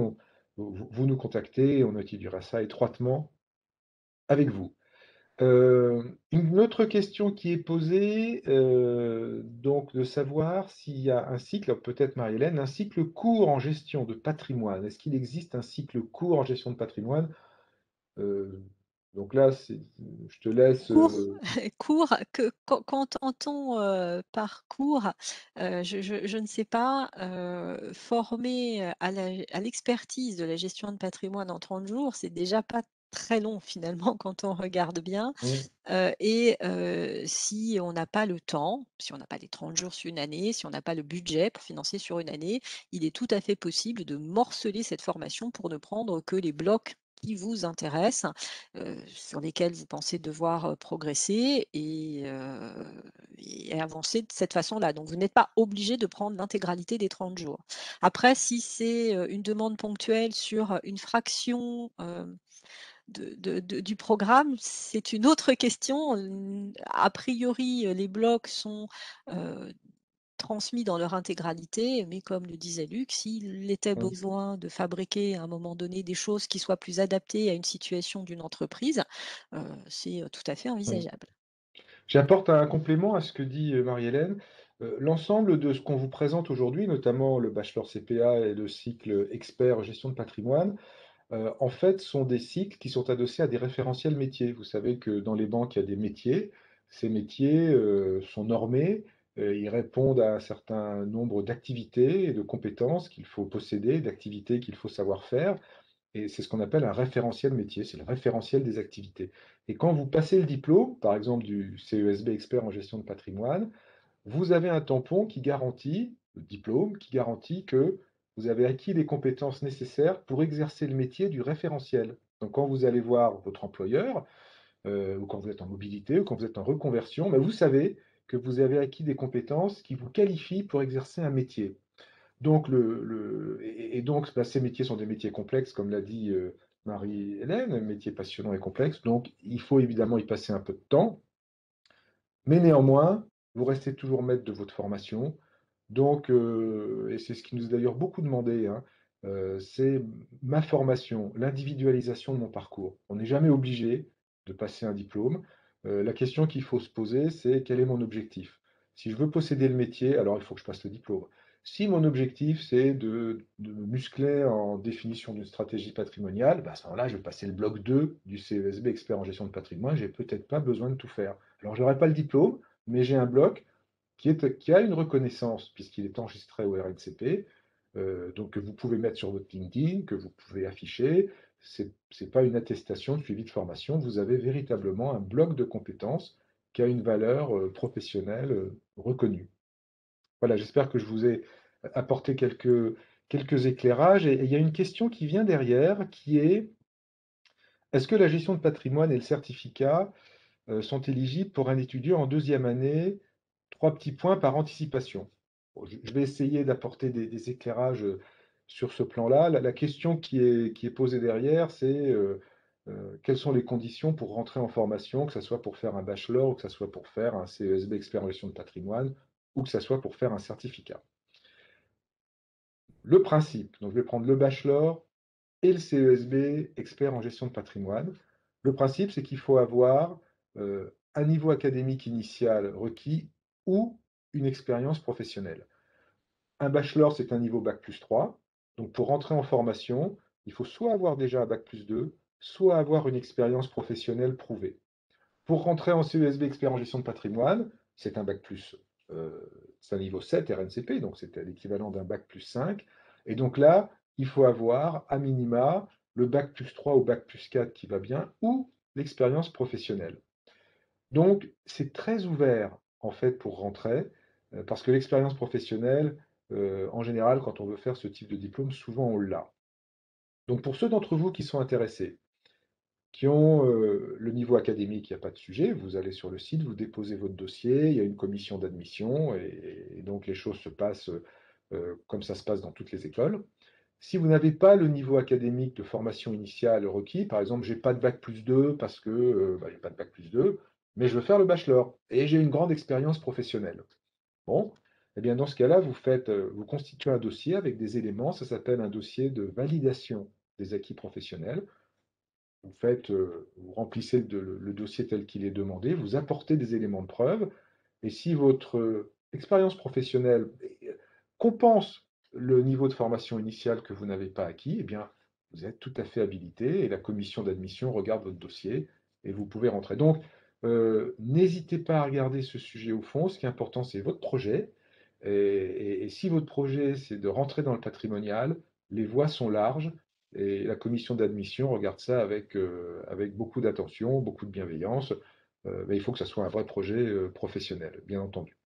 vous nous contactez et on étudiera ça étroitement avec vous. Une autre question qui est posée, donc de savoir s'il y a un cycle, peut-être Marie-Hélène, un cycle court en gestion de patrimoine. Est-ce qu'il existe un cycle court en gestion de patrimoine? Euh, donc là, je te laisse. Cours, cours, quand entend par cours, je ne sais pas, former à l'expertise de la gestion de patrimoine en 30 jours, c'est déjà pas très long finalement quand on regarde bien. Et si on n'a pas le temps, si on n'a pas les 30 jours sur une année, si on n'a pas le budget pour financer sur une année, il est tout à fait possible de morceler cette formation pour ne prendre que les blocs qui vous intéressent, sur lesquels vous pensez devoir progresser et avancer de cette façon-là. Donc, vous n'êtes pas obligé de prendre l'intégralité des 30 jours. Après, si c'est une demande ponctuelle sur une fraction du programme, c'est une autre question. A priori, les blocs sont transmis dans leur intégralité, mais comme le disait Luc, s'il était besoin de fabriquer à un moment donné des choses qui soient plus adaptées à une situation d'une entreprise, c'est tout à fait envisageable. J'apporte un complément à ce que dit Marie-Hélène. L'ensemble de ce qu'on vous présente aujourd'hui, notamment le bachelor CPA et le cycle expert gestion de patrimoine, en fait, sont des cycles qui sont adossés à des référentiels métiers. Vous savez que dans les banques, il y a des métiers. Ces métiers sont normés. Ils répondent à un certain nombre d'activités et de compétences qu'il faut posséder, d'activités qu'il faut savoir faire. Et c'est ce qu'on appelle un référentiel métier, c'est le référentiel des activités. Et quand vous passez le diplôme, par exemple du CESB expert en gestion de patrimoine, vous avez un tampon qui garantit, le diplôme, qui garantit que vous avez acquis les compétences nécessaires pour exercer le métier du référentiel. Donc quand vous allez voir votre employeur, ou quand vous êtes en mobilité, ou quand vous êtes en reconversion, ben vous savez que vous avez acquis des compétences qui vous qualifient pour exercer un métier. Donc, donc ces métiers sont des métiers complexes, comme l'a dit Marie-Hélène, métiers passionnants et complexes. Donc, il faut évidemment y passer un peu de temps. Mais néanmoins, vous restez toujours maître de votre formation. Donc, et c'est ce qui nous est d'ailleurs beaucoup demandé, hein, c'est ma formation, l'individualisation de mon parcours. On n'est jamais obligé de passer un diplôme. La question qu'il faut se poser, c'est quel est mon objectif? Si je veux posséder le métier, alors il faut que je passe le diplôme. Si mon objectif, c'est de me muscler en définition d'une stratégie patrimoniale, ben à ce moment-là, je vais passer le bloc 2 du CESB expert en gestion de patrimoine. J'ai peut-être pas besoin de tout faire. Alors, je n'aurai pas le diplôme, mais j'ai un bloc qui a une reconnaissance, puisqu'il est enregistré au RNCP, donc que vous pouvez mettre sur votre LinkedIn, que vous pouvez afficher. c'est pas une attestation de suivi de formation, vous avez véritablement un bloc de compétences qui a une valeur professionnelle reconnue. Voilà, j'espère que je vous ai apporté quelques éclairages. Et il y a une question qui vient derrière, qui est, est-ce que la gestion de patrimoine et le certificat sont éligibles pour un étudiant en deuxième année? Trois petits points par anticipation. Bon, je vais essayer d'apporter des éclairages sur ce plan-là. La question qui est posée derrière, c'est quelles sont les conditions pour rentrer en formation, que ce soit pour faire un bachelor, ou que ce soit pour faire un CESB expert en gestion de patrimoine, ou que ce soit pour faire un certificat. Le principe, donc je vais prendre le bachelor et le CESB expert en gestion de patrimoine. Le principe, c'est qu'il faut avoir un niveau académique initial requis ou une expérience professionnelle. Un bachelor, c'est un niveau bac+3. Donc pour rentrer en formation, il faut soit avoir déjà un bac+2, soit avoir une expérience professionnelle prouvée. Pour rentrer en CESB expert en gestion de patrimoine, c'est un c'est un niveau 7 RNCP, donc c'est l'équivalent d'un bac+5. Et donc là, il faut avoir à minima le bac+3 ou bac+4 qui va bien, ou l'expérience professionnelle. Donc c'est très ouvert en fait pour rentrer, parce que l'expérience professionnelle, en général, quand on veut faire ce type de diplôme, souvent on l'a. Donc pour ceux d'entre vous qui sont intéressés, qui ont le niveau académique, il n'y a pas de sujet. Vous allez sur le site, vous déposez votre dossier, il y a une commission d'admission, et donc les choses se passent comme ça se passe dans toutes les écoles. Si vous n'avez pas le niveau académique de formation initiale requis, par exemple, j'ai pas de bac+2 parce que il n'y a pas de bac+2, mais je veux faire le bachelor et j'ai une grande expérience professionnelle. Bon, eh bien dans ce cas-là, vous constituez un dossier avec des éléments, ça s'appelle un dossier de validation des acquis professionnels. Vous remplissez le dossier tel qu'il est demandé, vous apportez des éléments de preuve, et si votre expérience professionnelle compense le niveau de formation initiale que vous n'avez pas acquis, eh bien, vous êtes tout à fait habilité, et la commission d'admission regarde votre dossier, et vous pouvez rentrer. Donc, n'hésitez pas à regarder ce sujet au fond, ce qui est important, c'est votre projet, et si votre projet, c'est de rentrer dans le patrimonial, les voies sont larges, et la commission d'admission regarde ça avec beaucoup d'attention, beaucoup de bienveillance. Mais il faut que ça soit un vrai projet professionnel, bien entendu.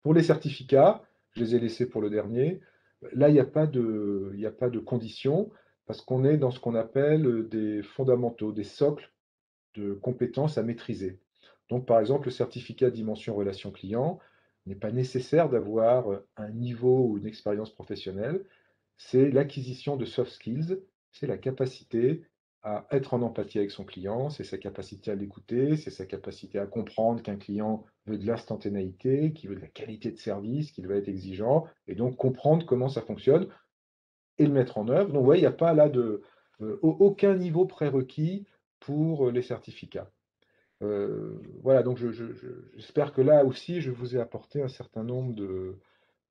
Pour les certificats, je les ai laissés pour le dernier. Là, il n'y a pas de conditions, parce qu'on est dans ce qu'on appelle des fondamentaux, des socles de compétences à maîtriser. Donc, par exemple, le certificat dimension relation client n'est pas nécessaire d'avoir un niveau ou une expérience professionnelle. C'est l'acquisition de soft skills, c'est la capacité à être en empathie avec son client, c'est sa capacité à l'écouter, c'est sa capacité à comprendre qu'un client veut de l'instantanéité, qu'il veut de la qualité de service, qu'il va être exigeant, et donc comprendre comment ça fonctionne et le mettre en œuvre. Donc, vous voyez, il n'y a pas là aucun niveau prérequis pour les certificats. Voilà, donc j'espère que là aussi, je vous ai apporté un certain nombre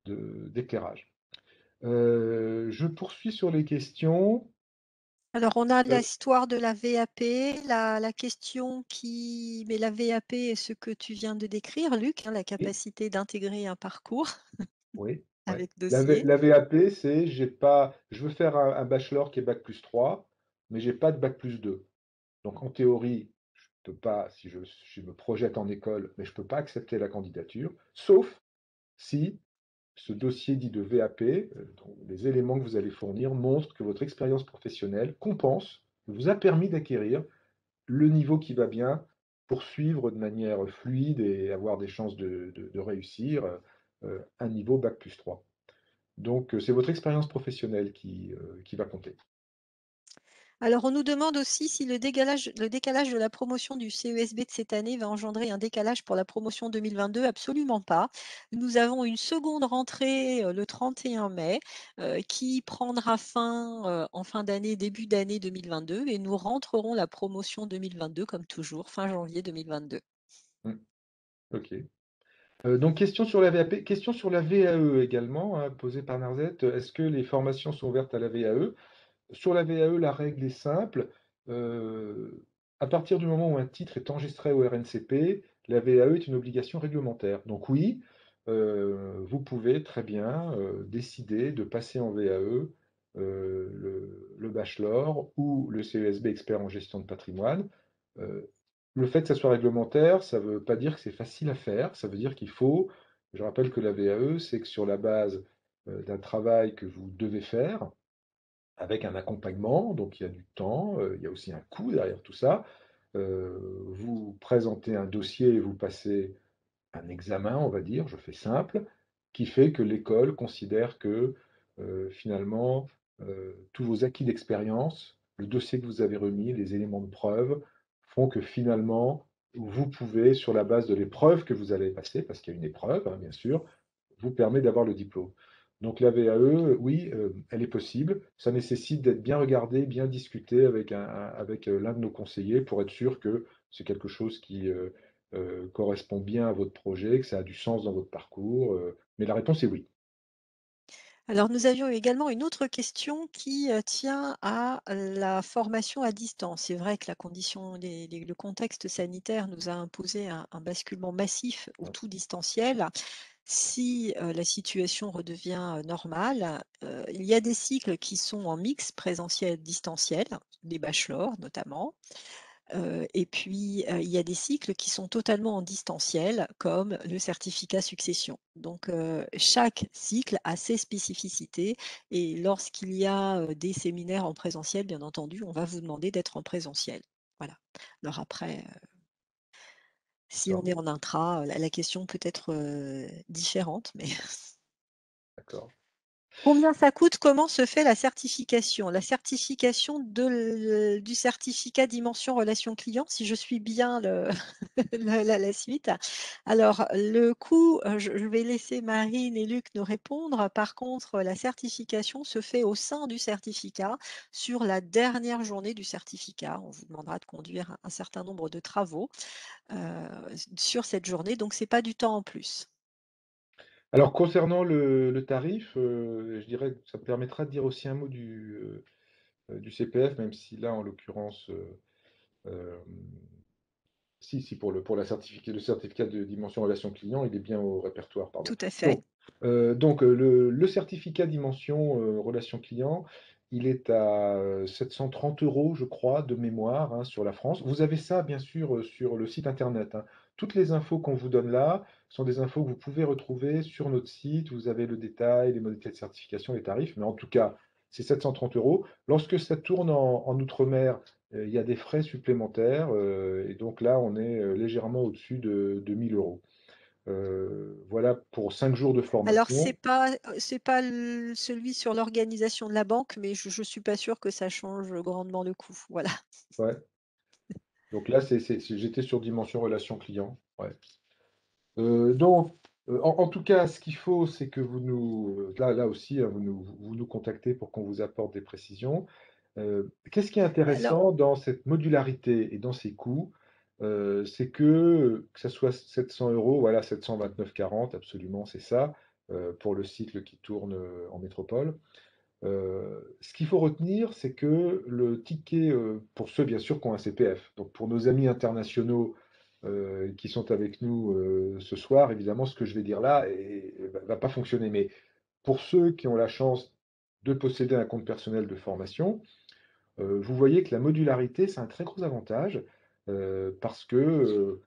d'éclairages. Je poursuis sur les questions. Alors, on a l'histoire de la VAP, la question qui met la VAP est ce que tu viens de décrire, Luc, la capacité d'intégrer un parcours Oui, avec la dossier. VAP, c'est je veux faire un bachelor qui est bac+3, mais j'ai pas de bac+2. Donc en théorie, je peux pas, si je me projette en école, mais je peux pas accepter la candidature, sauf si ce dossier dit de VAP, donc les éléments que vous allez fournir montrent que votre expérience professionnelle compense, vous a permis d'acquérir le niveau qui va bien pour suivre de manière fluide et avoir des chances de réussir un niveau bac+3. Donc, c'est votre expérience professionnelle qui va compter. Alors, on nous demande aussi si le décalage de la promotion du CESB de cette année va engendrer un décalage pour la promotion 2022. Absolument pas. Nous avons une seconde rentrée le 31 mai qui prendra fin en fin d'année, début d'année 2022 et nous rentrerons la promotion 2022 comme toujours, fin janvier 2022. Ok. Donc, question sur la VAP, question sur la VAE également, hein, posée par Narzette. Est-ce que les formations sont ouvertes à la VAE? Sur la VAE, la règle est simple. À partir du moment où un titre est enregistré au RNCP, la VAE est une obligation réglementaire. Donc oui, vous pouvez très bien décider de passer en VAE le bachelor ou le CESB expert en gestion de patrimoine. Le fait que ça soit réglementaire, ça ne veut pas dire que c'est facile à faire, ça veut dire qu'il faut, je rappelle que la VAE, c'est que sur la base d'un travail que vous devez faire, avec un accompagnement, donc il y a du temps, il y a aussi un coût derrière tout ça. Vous présentez un dossier et vous passez un examen, on va dire, je fais simple, qui fait que l'école considère que finalement, tous vos acquis d'expérience, le dossier que vous avez remis, les éléments de preuve, font que finalement, vous pouvez, sur la base de l'épreuve que vous allez passer, parce qu'il y a une épreuve, hein, bien sûr, vous permet d'avoir le diplôme. Donc la VAE, oui, elle est possible. Ça nécessite d'être bien regardé, bien discuté avec, avec l'un de nos conseillers pour être sûr que c'est quelque chose qui correspond bien à votre projet, que ça a du sens dans votre parcours. Mais la réponse est oui. Alors, nous avions également une autre question qui tient à la formation à distance. C'est vrai que la condition, le contexte sanitaire nous a imposé un basculement massif au Ouais. tout distanciel. Si la situation redevient normale, il y a des cycles qui sont en mix présentiel-distanciel, des bachelors notamment. Et puis, il y a des cycles qui sont totalement en distanciel, comme le certificat succession. Donc, chaque cycle a ses spécificités et lorsqu'il y a, des séminaires en présentiel, bien entendu, on va vous demander d'être en présentiel. Voilà. Alors après, si on D'accord. est en intra, la question peut être, différente, mais D'accord. combien ça coûte? Comment se fait la certification? La certification du certificat dimension relation client, si je suis bien la suite. Alors, le coût, je vais laisser Marine et Luc nous répondre. Par contre, la certification se fait au sein du certificat sur la dernière journée du certificat. On vous demandera de conduire un certain nombre de travaux sur cette journée, donc ce n'est pas du temps en plus. Alors concernant le tarif, je dirais que ça me permettra de dire aussi un mot du CPF, même si là, en l'occurrence, euh, si, pour le certificat de dimension relation client, il est bien au répertoire, pardon. Tout à fait. Donc, le certificat dimension relation client, il est à 730 €, je crois, de mémoire, hein, sur la France. Vous avez ça, bien sûr, sur le site internet, hein. Toutes les infos qu'on vous donne là sont des infos que vous pouvez retrouver sur notre site. Vous avez le détail, les modalités de certification, les tarifs, mais en tout cas, c'est 730 €. Lorsque ça tourne en outre-mer, il y a des frais supplémentaires, et donc là, on est légèrement au-dessus de 1 000 €. Voilà pour 5 jours de Alors, formation. c'est pas celui sur l'organisation de la banque, mais je ne suis pas sûre que ça change grandement le coût. Voilà. Ouais. Donc là, j'étais sur dimension relation client. Ouais. Donc, en tout cas, ce qu'il faut, c'est que là aussi, hein, vous nous contactez pour qu'on vous apporte des précisions. Qu'est-ce qui est Alors, intéressant dans cette modularité et dans ces coûts, c'est que ça soit 700 €, voilà, 729,40, absolument, c'est ça, pour le cycle qui tourne en métropole. Ce qu'il faut retenir, c'est que le ticket, pour ceux bien sûr qui ont un CPF, donc pour nos amis internationaux qui sont avec nous ce soir, évidemment, ce que je vais dire là va pas fonctionner. Mais pour ceux qui ont la chance de posséder un compte personnel de formation, vous voyez que la modularité, c'est un très gros avantage parce que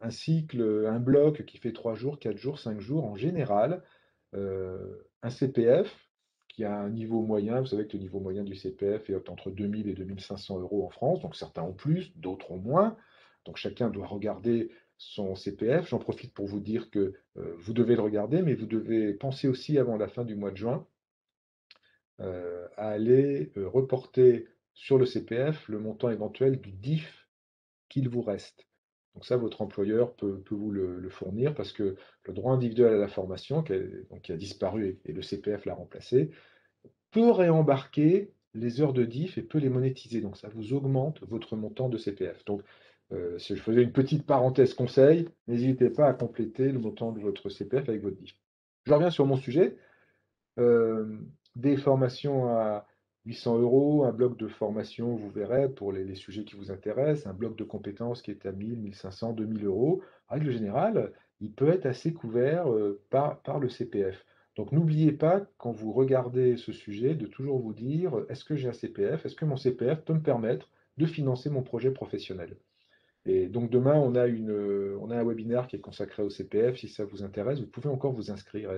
un cycle, un bloc qui fait 3 jours, 4 jours, 5 jours, en général, un CPF qui a un niveau moyen, vous savez que le niveau moyen du CPF est entre 2 000 et 2 500 € en France, donc certains ont plus, d'autres ont moins. Donc chacun doit regarder son CPF. J'en profite pour vous dire que vous devez le regarder, mais vous devez penser aussi avant la fin du mois de juin à aller reporter sur le CPF le montant éventuel du DIF qu'il vous reste. Donc ça, votre employeur peut vous le fournir parce que le droit individuel à la formation, qui a disparu et le CPF l'a remplacé, peut réembarquer les heures de DIF et peut les monétiser. Donc ça vous augmente votre montant de CPF. Donc si je faisais une petite parenthèse conseil, n'hésitez pas à compléter le montant de votre CPF avec votre DIF. Je reviens sur mon sujet. Euh, des formations à 800 €, un bloc de formation, vous verrez, pour les sujets qui vous intéressent, un bloc de compétences qui est à 1000, 1500, 2000 €. En règle générale, il peut être assez couvert par le CPF. Donc n'oubliez pas, quand vous regardez ce sujet, de toujours vous dire, est-ce que j'ai un CPF? Est-ce que mon CPF peut me permettre de financer mon projet professionnel? Et donc demain, on a un webinaire qui est consacré au CPF. Si ça vous intéresse, vous pouvez encore vous inscrire.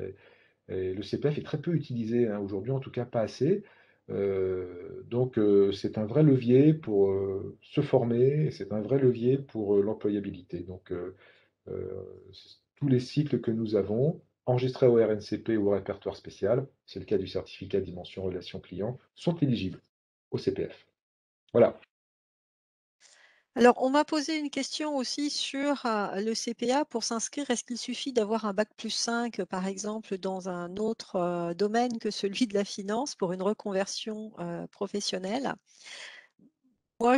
Et le CPF est très peu utilisé hein, aujourd'hui, en tout cas pas assez. C'est un vrai levier pour se former, c'est un vrai levier pour l'employabilité. Tous les cycles que nous avons, enregistrés au RNCP ou au répertoire spécial, c'est le cas du certificat Dimension Relation Client, sont éligibles au CPF. Voilà. Alors, on m'a posé une question aussi sur le CPA pour s'inscrire. Est-ce qu'il suffit d'avoir un bac+5, par exemple, dans un autre domaine que celui de la finance pour une reconversion professionnelle? Moi,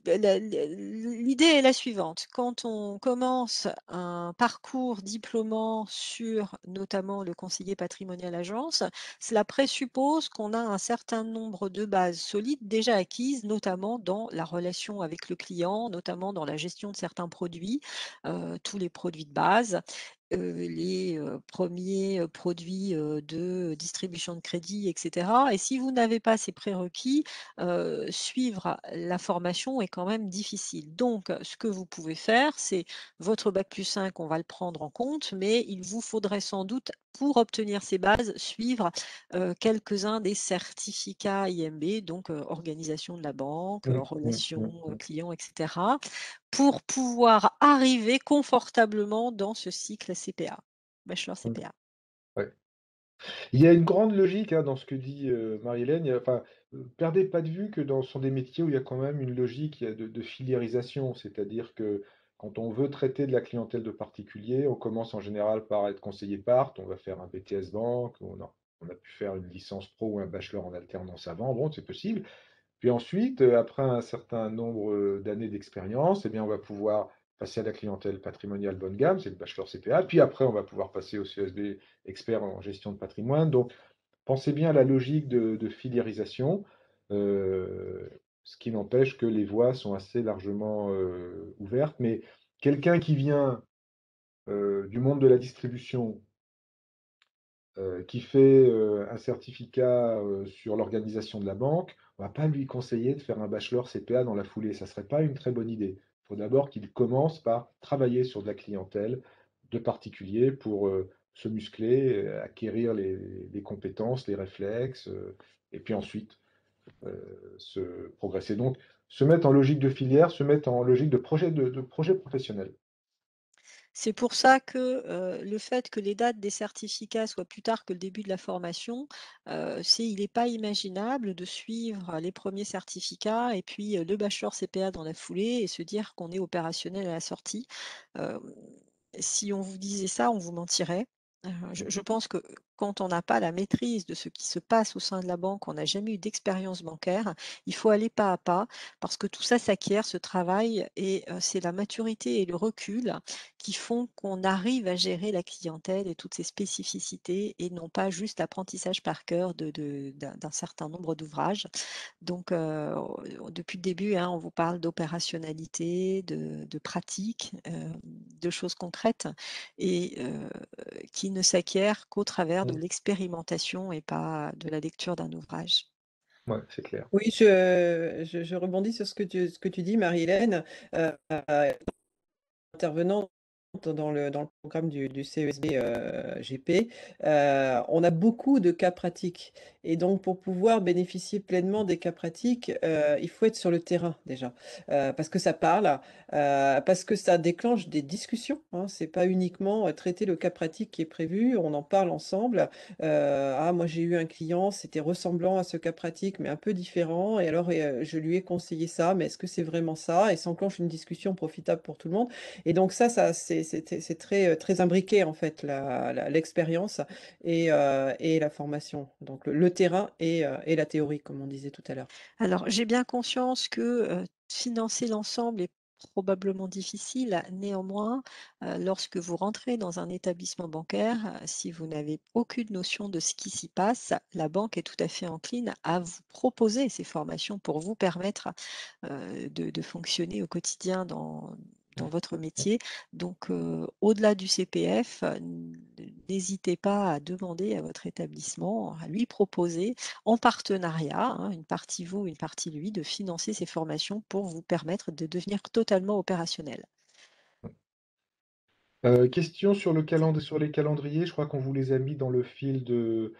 l'idée est la suivante. Quand on commence un parcours diplômant sur notamment le conseiller patrimonial agence, cela présuppose qu'on a un certain nombre de bases solides déjà acquises, notamment dans la relation avec le client, notamment dans la gestion de certains produits, tous les produits de base. Les premiers produits de distribution de crédit, etc. Et si vous n'avez pas ces prérequis, suivre la formation est quand même difficile. Donc, ce que vous pouvez faire, c'est votre bac+5, on va le prendre en compte, mais il vous faudrait sans doute, pour obtenir ces bases, suivre quelques-uns des certificats IMB, donc organisation de la banque, relations clients, etc., pour pouvoir arriver confortablement dans ce cycle CPA, bachelor CPA. Ouais. Il y a une grande logique hein, dans ce que dit Marie-Hélène. Perdez pas de vue que ce sont des métiers où il y a quand même une logique de filiérisation. C'est-à-dire que quand on veut traiter de la clientèle de particuliers, on commence en général par être conseiller part, on va faire un BTS banque, on a pu faire une licence pro ou un bachelor en alternance avant, bon, c'est possible. Puis ensuite, après un certain nombre d'années d'expérience, eh bien, on va pouvoir passer à la clientèle patrimoniale bonne gamme, c'est le bachelor CPA. Puis après, on va pouvoir passer au CSB expert en gestion de patrimoine. Donc, pensez bien à la logique de filiérisation, euh, ce qui n'empêche que les voies sont assez largement ouvertes. Mais quelqu'un qui vient du monde de la distribution, qui fait un certificat sur l'organisation de la banque, on ne va pas lui conseiller de faire un bachelor CPA dans la foulée. Ça ne serait pas une très bonne idée. Il faut d'abord qu'il commence par travailler sur de la clientèle de particuliers pour se muscler, acquérir les compétences, les réflexes, et puis ensuite se progresser. Donc, se mettre en logique de filière, se mettre en logique de projet professionnel. C'est pour ça que le fait que les dates des certificats soient plus tard que le début de la formation, il n'est pas imaginable de suivre les premiers certificats et puis le bachelor CPA dans la foulée et se dire qu'on est opérationnel à la sortie. Euh, Si on vous disait ça, on vous mentirait. Je pense que quand on n'a pas la maîtrise de ce qui se passe au sein de la banque, on n'a jamais eu d'expérience bancaire, il faut aller pas à pas parce que tout ça s'acquiert, ce travail, et c'est la maturité et le recul qui font qu'on arrive à gérer la clientèle et toutes ses spécificités et non pas juste l'apprentissage par cœur d'un certain nombre d'ouvrages. Donc, depuis le début, hein, on vous parle d'opérationnalité, de pratique, de choses concrètes et qui ne s'acquièrent qu'au travers de l'expérimentation et pas de la lecture d'un ouvrage. Ouais, c'est clair. Oui, je rebondis sur ce que tu dis, Marie-Hélène. Intervenant dans le programme du CESB GP, on a beaucoup de cas pratiques. Et donc, pour pouvoir bénéficier pleinement des cas pratiques, il faut être sur le terrain déjà. Parce que ça parle, parce que ça déclenche des discussions. Hein. C'est pas uniquement traiter le cas pratique qui est prévu, on en parle ensemble. Ah, moi j'ai eu un client, c'était ressemblant à ce cas pratique, mais un peu différent. Et alors, je lui ai conseillé ça, mais est-ce que c'est vraiment ça? Et s'enclenche une discussion profitable pour tout le monde. Et donc c'est très, très imbriqué en fait, l'expérience et la formation. Donc le terrain et la théorie, comme on disait tout à l'heure. Alors, j'ai bien conscience que financer l'ensemble est probablement difficile. Néanmoins, lorsque vous rentrez dans un établissement bancaire, si vous n'avez aucune notion de ce qui s'y passe, la banque est tout à fait encline à vous proposer ces formations pour vous permettre de fonctionner au quotidien dans votre métier. Donc, au-delà du CPF, n'hésitez pas à demander à votre établissement, à lui proposer en partenariat, hein, une partie vous, une partie lui, de financer ces formations pour vous permettre de devenir totalement opérationnel. Question sur les calendriers, je crois qu'on vous les a mis dans le fil de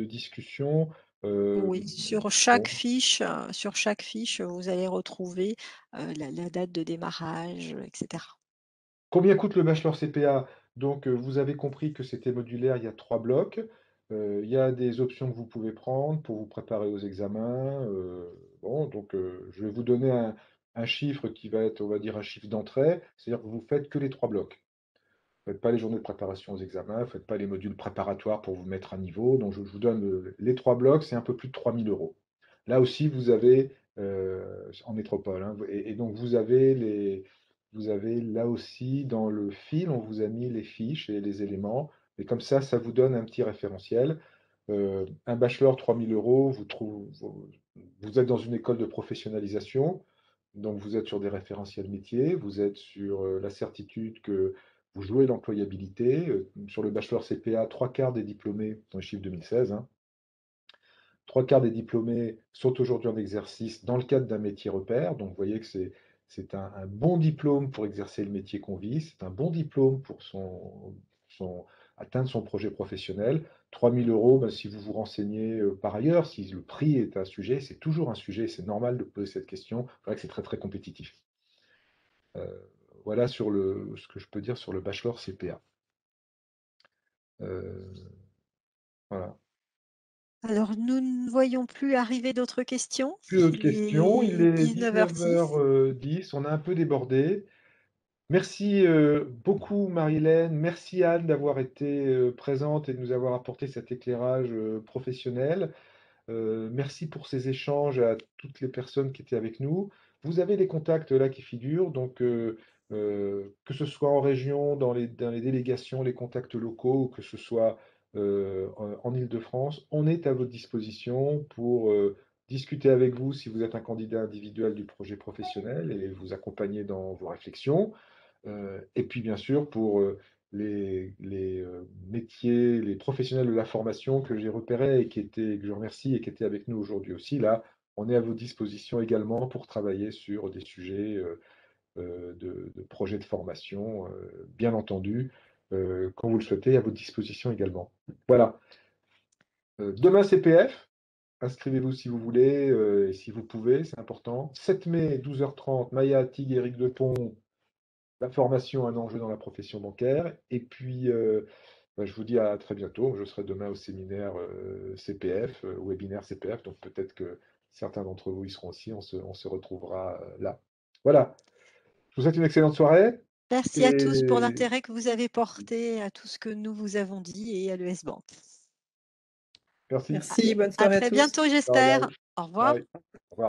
discussion. Oui, sur chaque Bon. fiche, vous allez retrouver la date de démarrage, etc. Combien coûte le bachelor CPA? Donc, vous avez compris que c'était modulaire, il y a 3 blocs. Il y a des options que vous pouvez prendre pour vous préparer aux examens. Bon, donc, je vais vous donner un chiffre qui va être, on va dire, un chiffre d'entrée. C'est-à-dire que vous faites que les 3 blocs. Vous faites pas les journées de préparation aux examens, vous faites pas les modules préparatoires pour vous mettre à niveau. Donc, je vous donne les 3 blocs, c'est un peu plus de 3 000 €. Là aussi, vous avez, en métropole, hein, et donc vous avez là aussi dans le fil, on vous a mis les fiches et les éléments, et comme ça vous donne un petit référentiel. Un bachelor, 3 000 €, vous êtes dans une école de professionnalisation, donc vous êtes sur des référentiels métiers, vous êtes sur la certitude que vous jouez l'employabilité. Sur le bachelor CPA, 3/4 des diplômés, dans les chiffres 2016, hein, 3/4 des diplômés sont aujourd'hui en exercice dans le cadre d'un métier repère. Donc, vous voyez que c'est un bon diplôme pour exercer le métier qu'on vit. C'est un bon diplôme pour atteindre son projet professionnel. 3 000 €, ben, si vous vous renseignez par ailleurs, si le prix est un sujet, c'est toujours un sujet, c'est normal de poser cette question. C'est vrai que c'est très, très compétitif. Voilà ce que je peux dire sur le bachelor CPA. Voilà. Alors, nous ne voyons plus arriver d'autres questions. Plus d'autres Il questions. Il est est 19h06. 19h10. On a un peu débordé. Merci beaucoup, Marie-Hélène. Merci, Anne, d'avoir été présente et de nous avoir apporté cet éclairage professionnel. Merci pour ces échanges à toutes les personnes qui étaient avec nous. Vous avez les contacts là qui figurent, donc que ce soit en région, dans les délégations, les contacts locaux, ou que ce soit en Île-de-France, on est à votre disposition pour discuter avec vous si vous êtes un candidat individuel du projet professionnel et vous accompagner dans vos réflexions. Et puis bien sûr pour les métiers, les professionnels de la formation que j'ai repérés et que je remercie et qui étaient avec nous aujourd'hui aussi. Là, on est à vos dispositions également pour travailler sur des sujets de projets de formation, bien entendu, quand vous le souhaitez, à votre disposition également. Voilà. Demain, CPF, inscrivez-vous si vous voulez et si vous pouvez, c'est important. 7 mai, 12h30, Maya Tig, Éric Depont, la formation, un enjeu dans la profession bancaire. Et puis, je vous dis à très bientôt. Je serai demain au séminaire CPF, webinaire CPF. Donc peut-être que certains d'entre vous y seront aussi. On se retrouvera là. Voilà. Je vous souhaite une excellente soirée. Merci à tous pour Et l'intérêt que vous avez porté à tout ce que nous vous avons dit et à l'ES Bank. merci. Merci, bonne À soirée à très tous. bientôt, Bye j'espère. bye. Au revoir. Bye. Au revoir.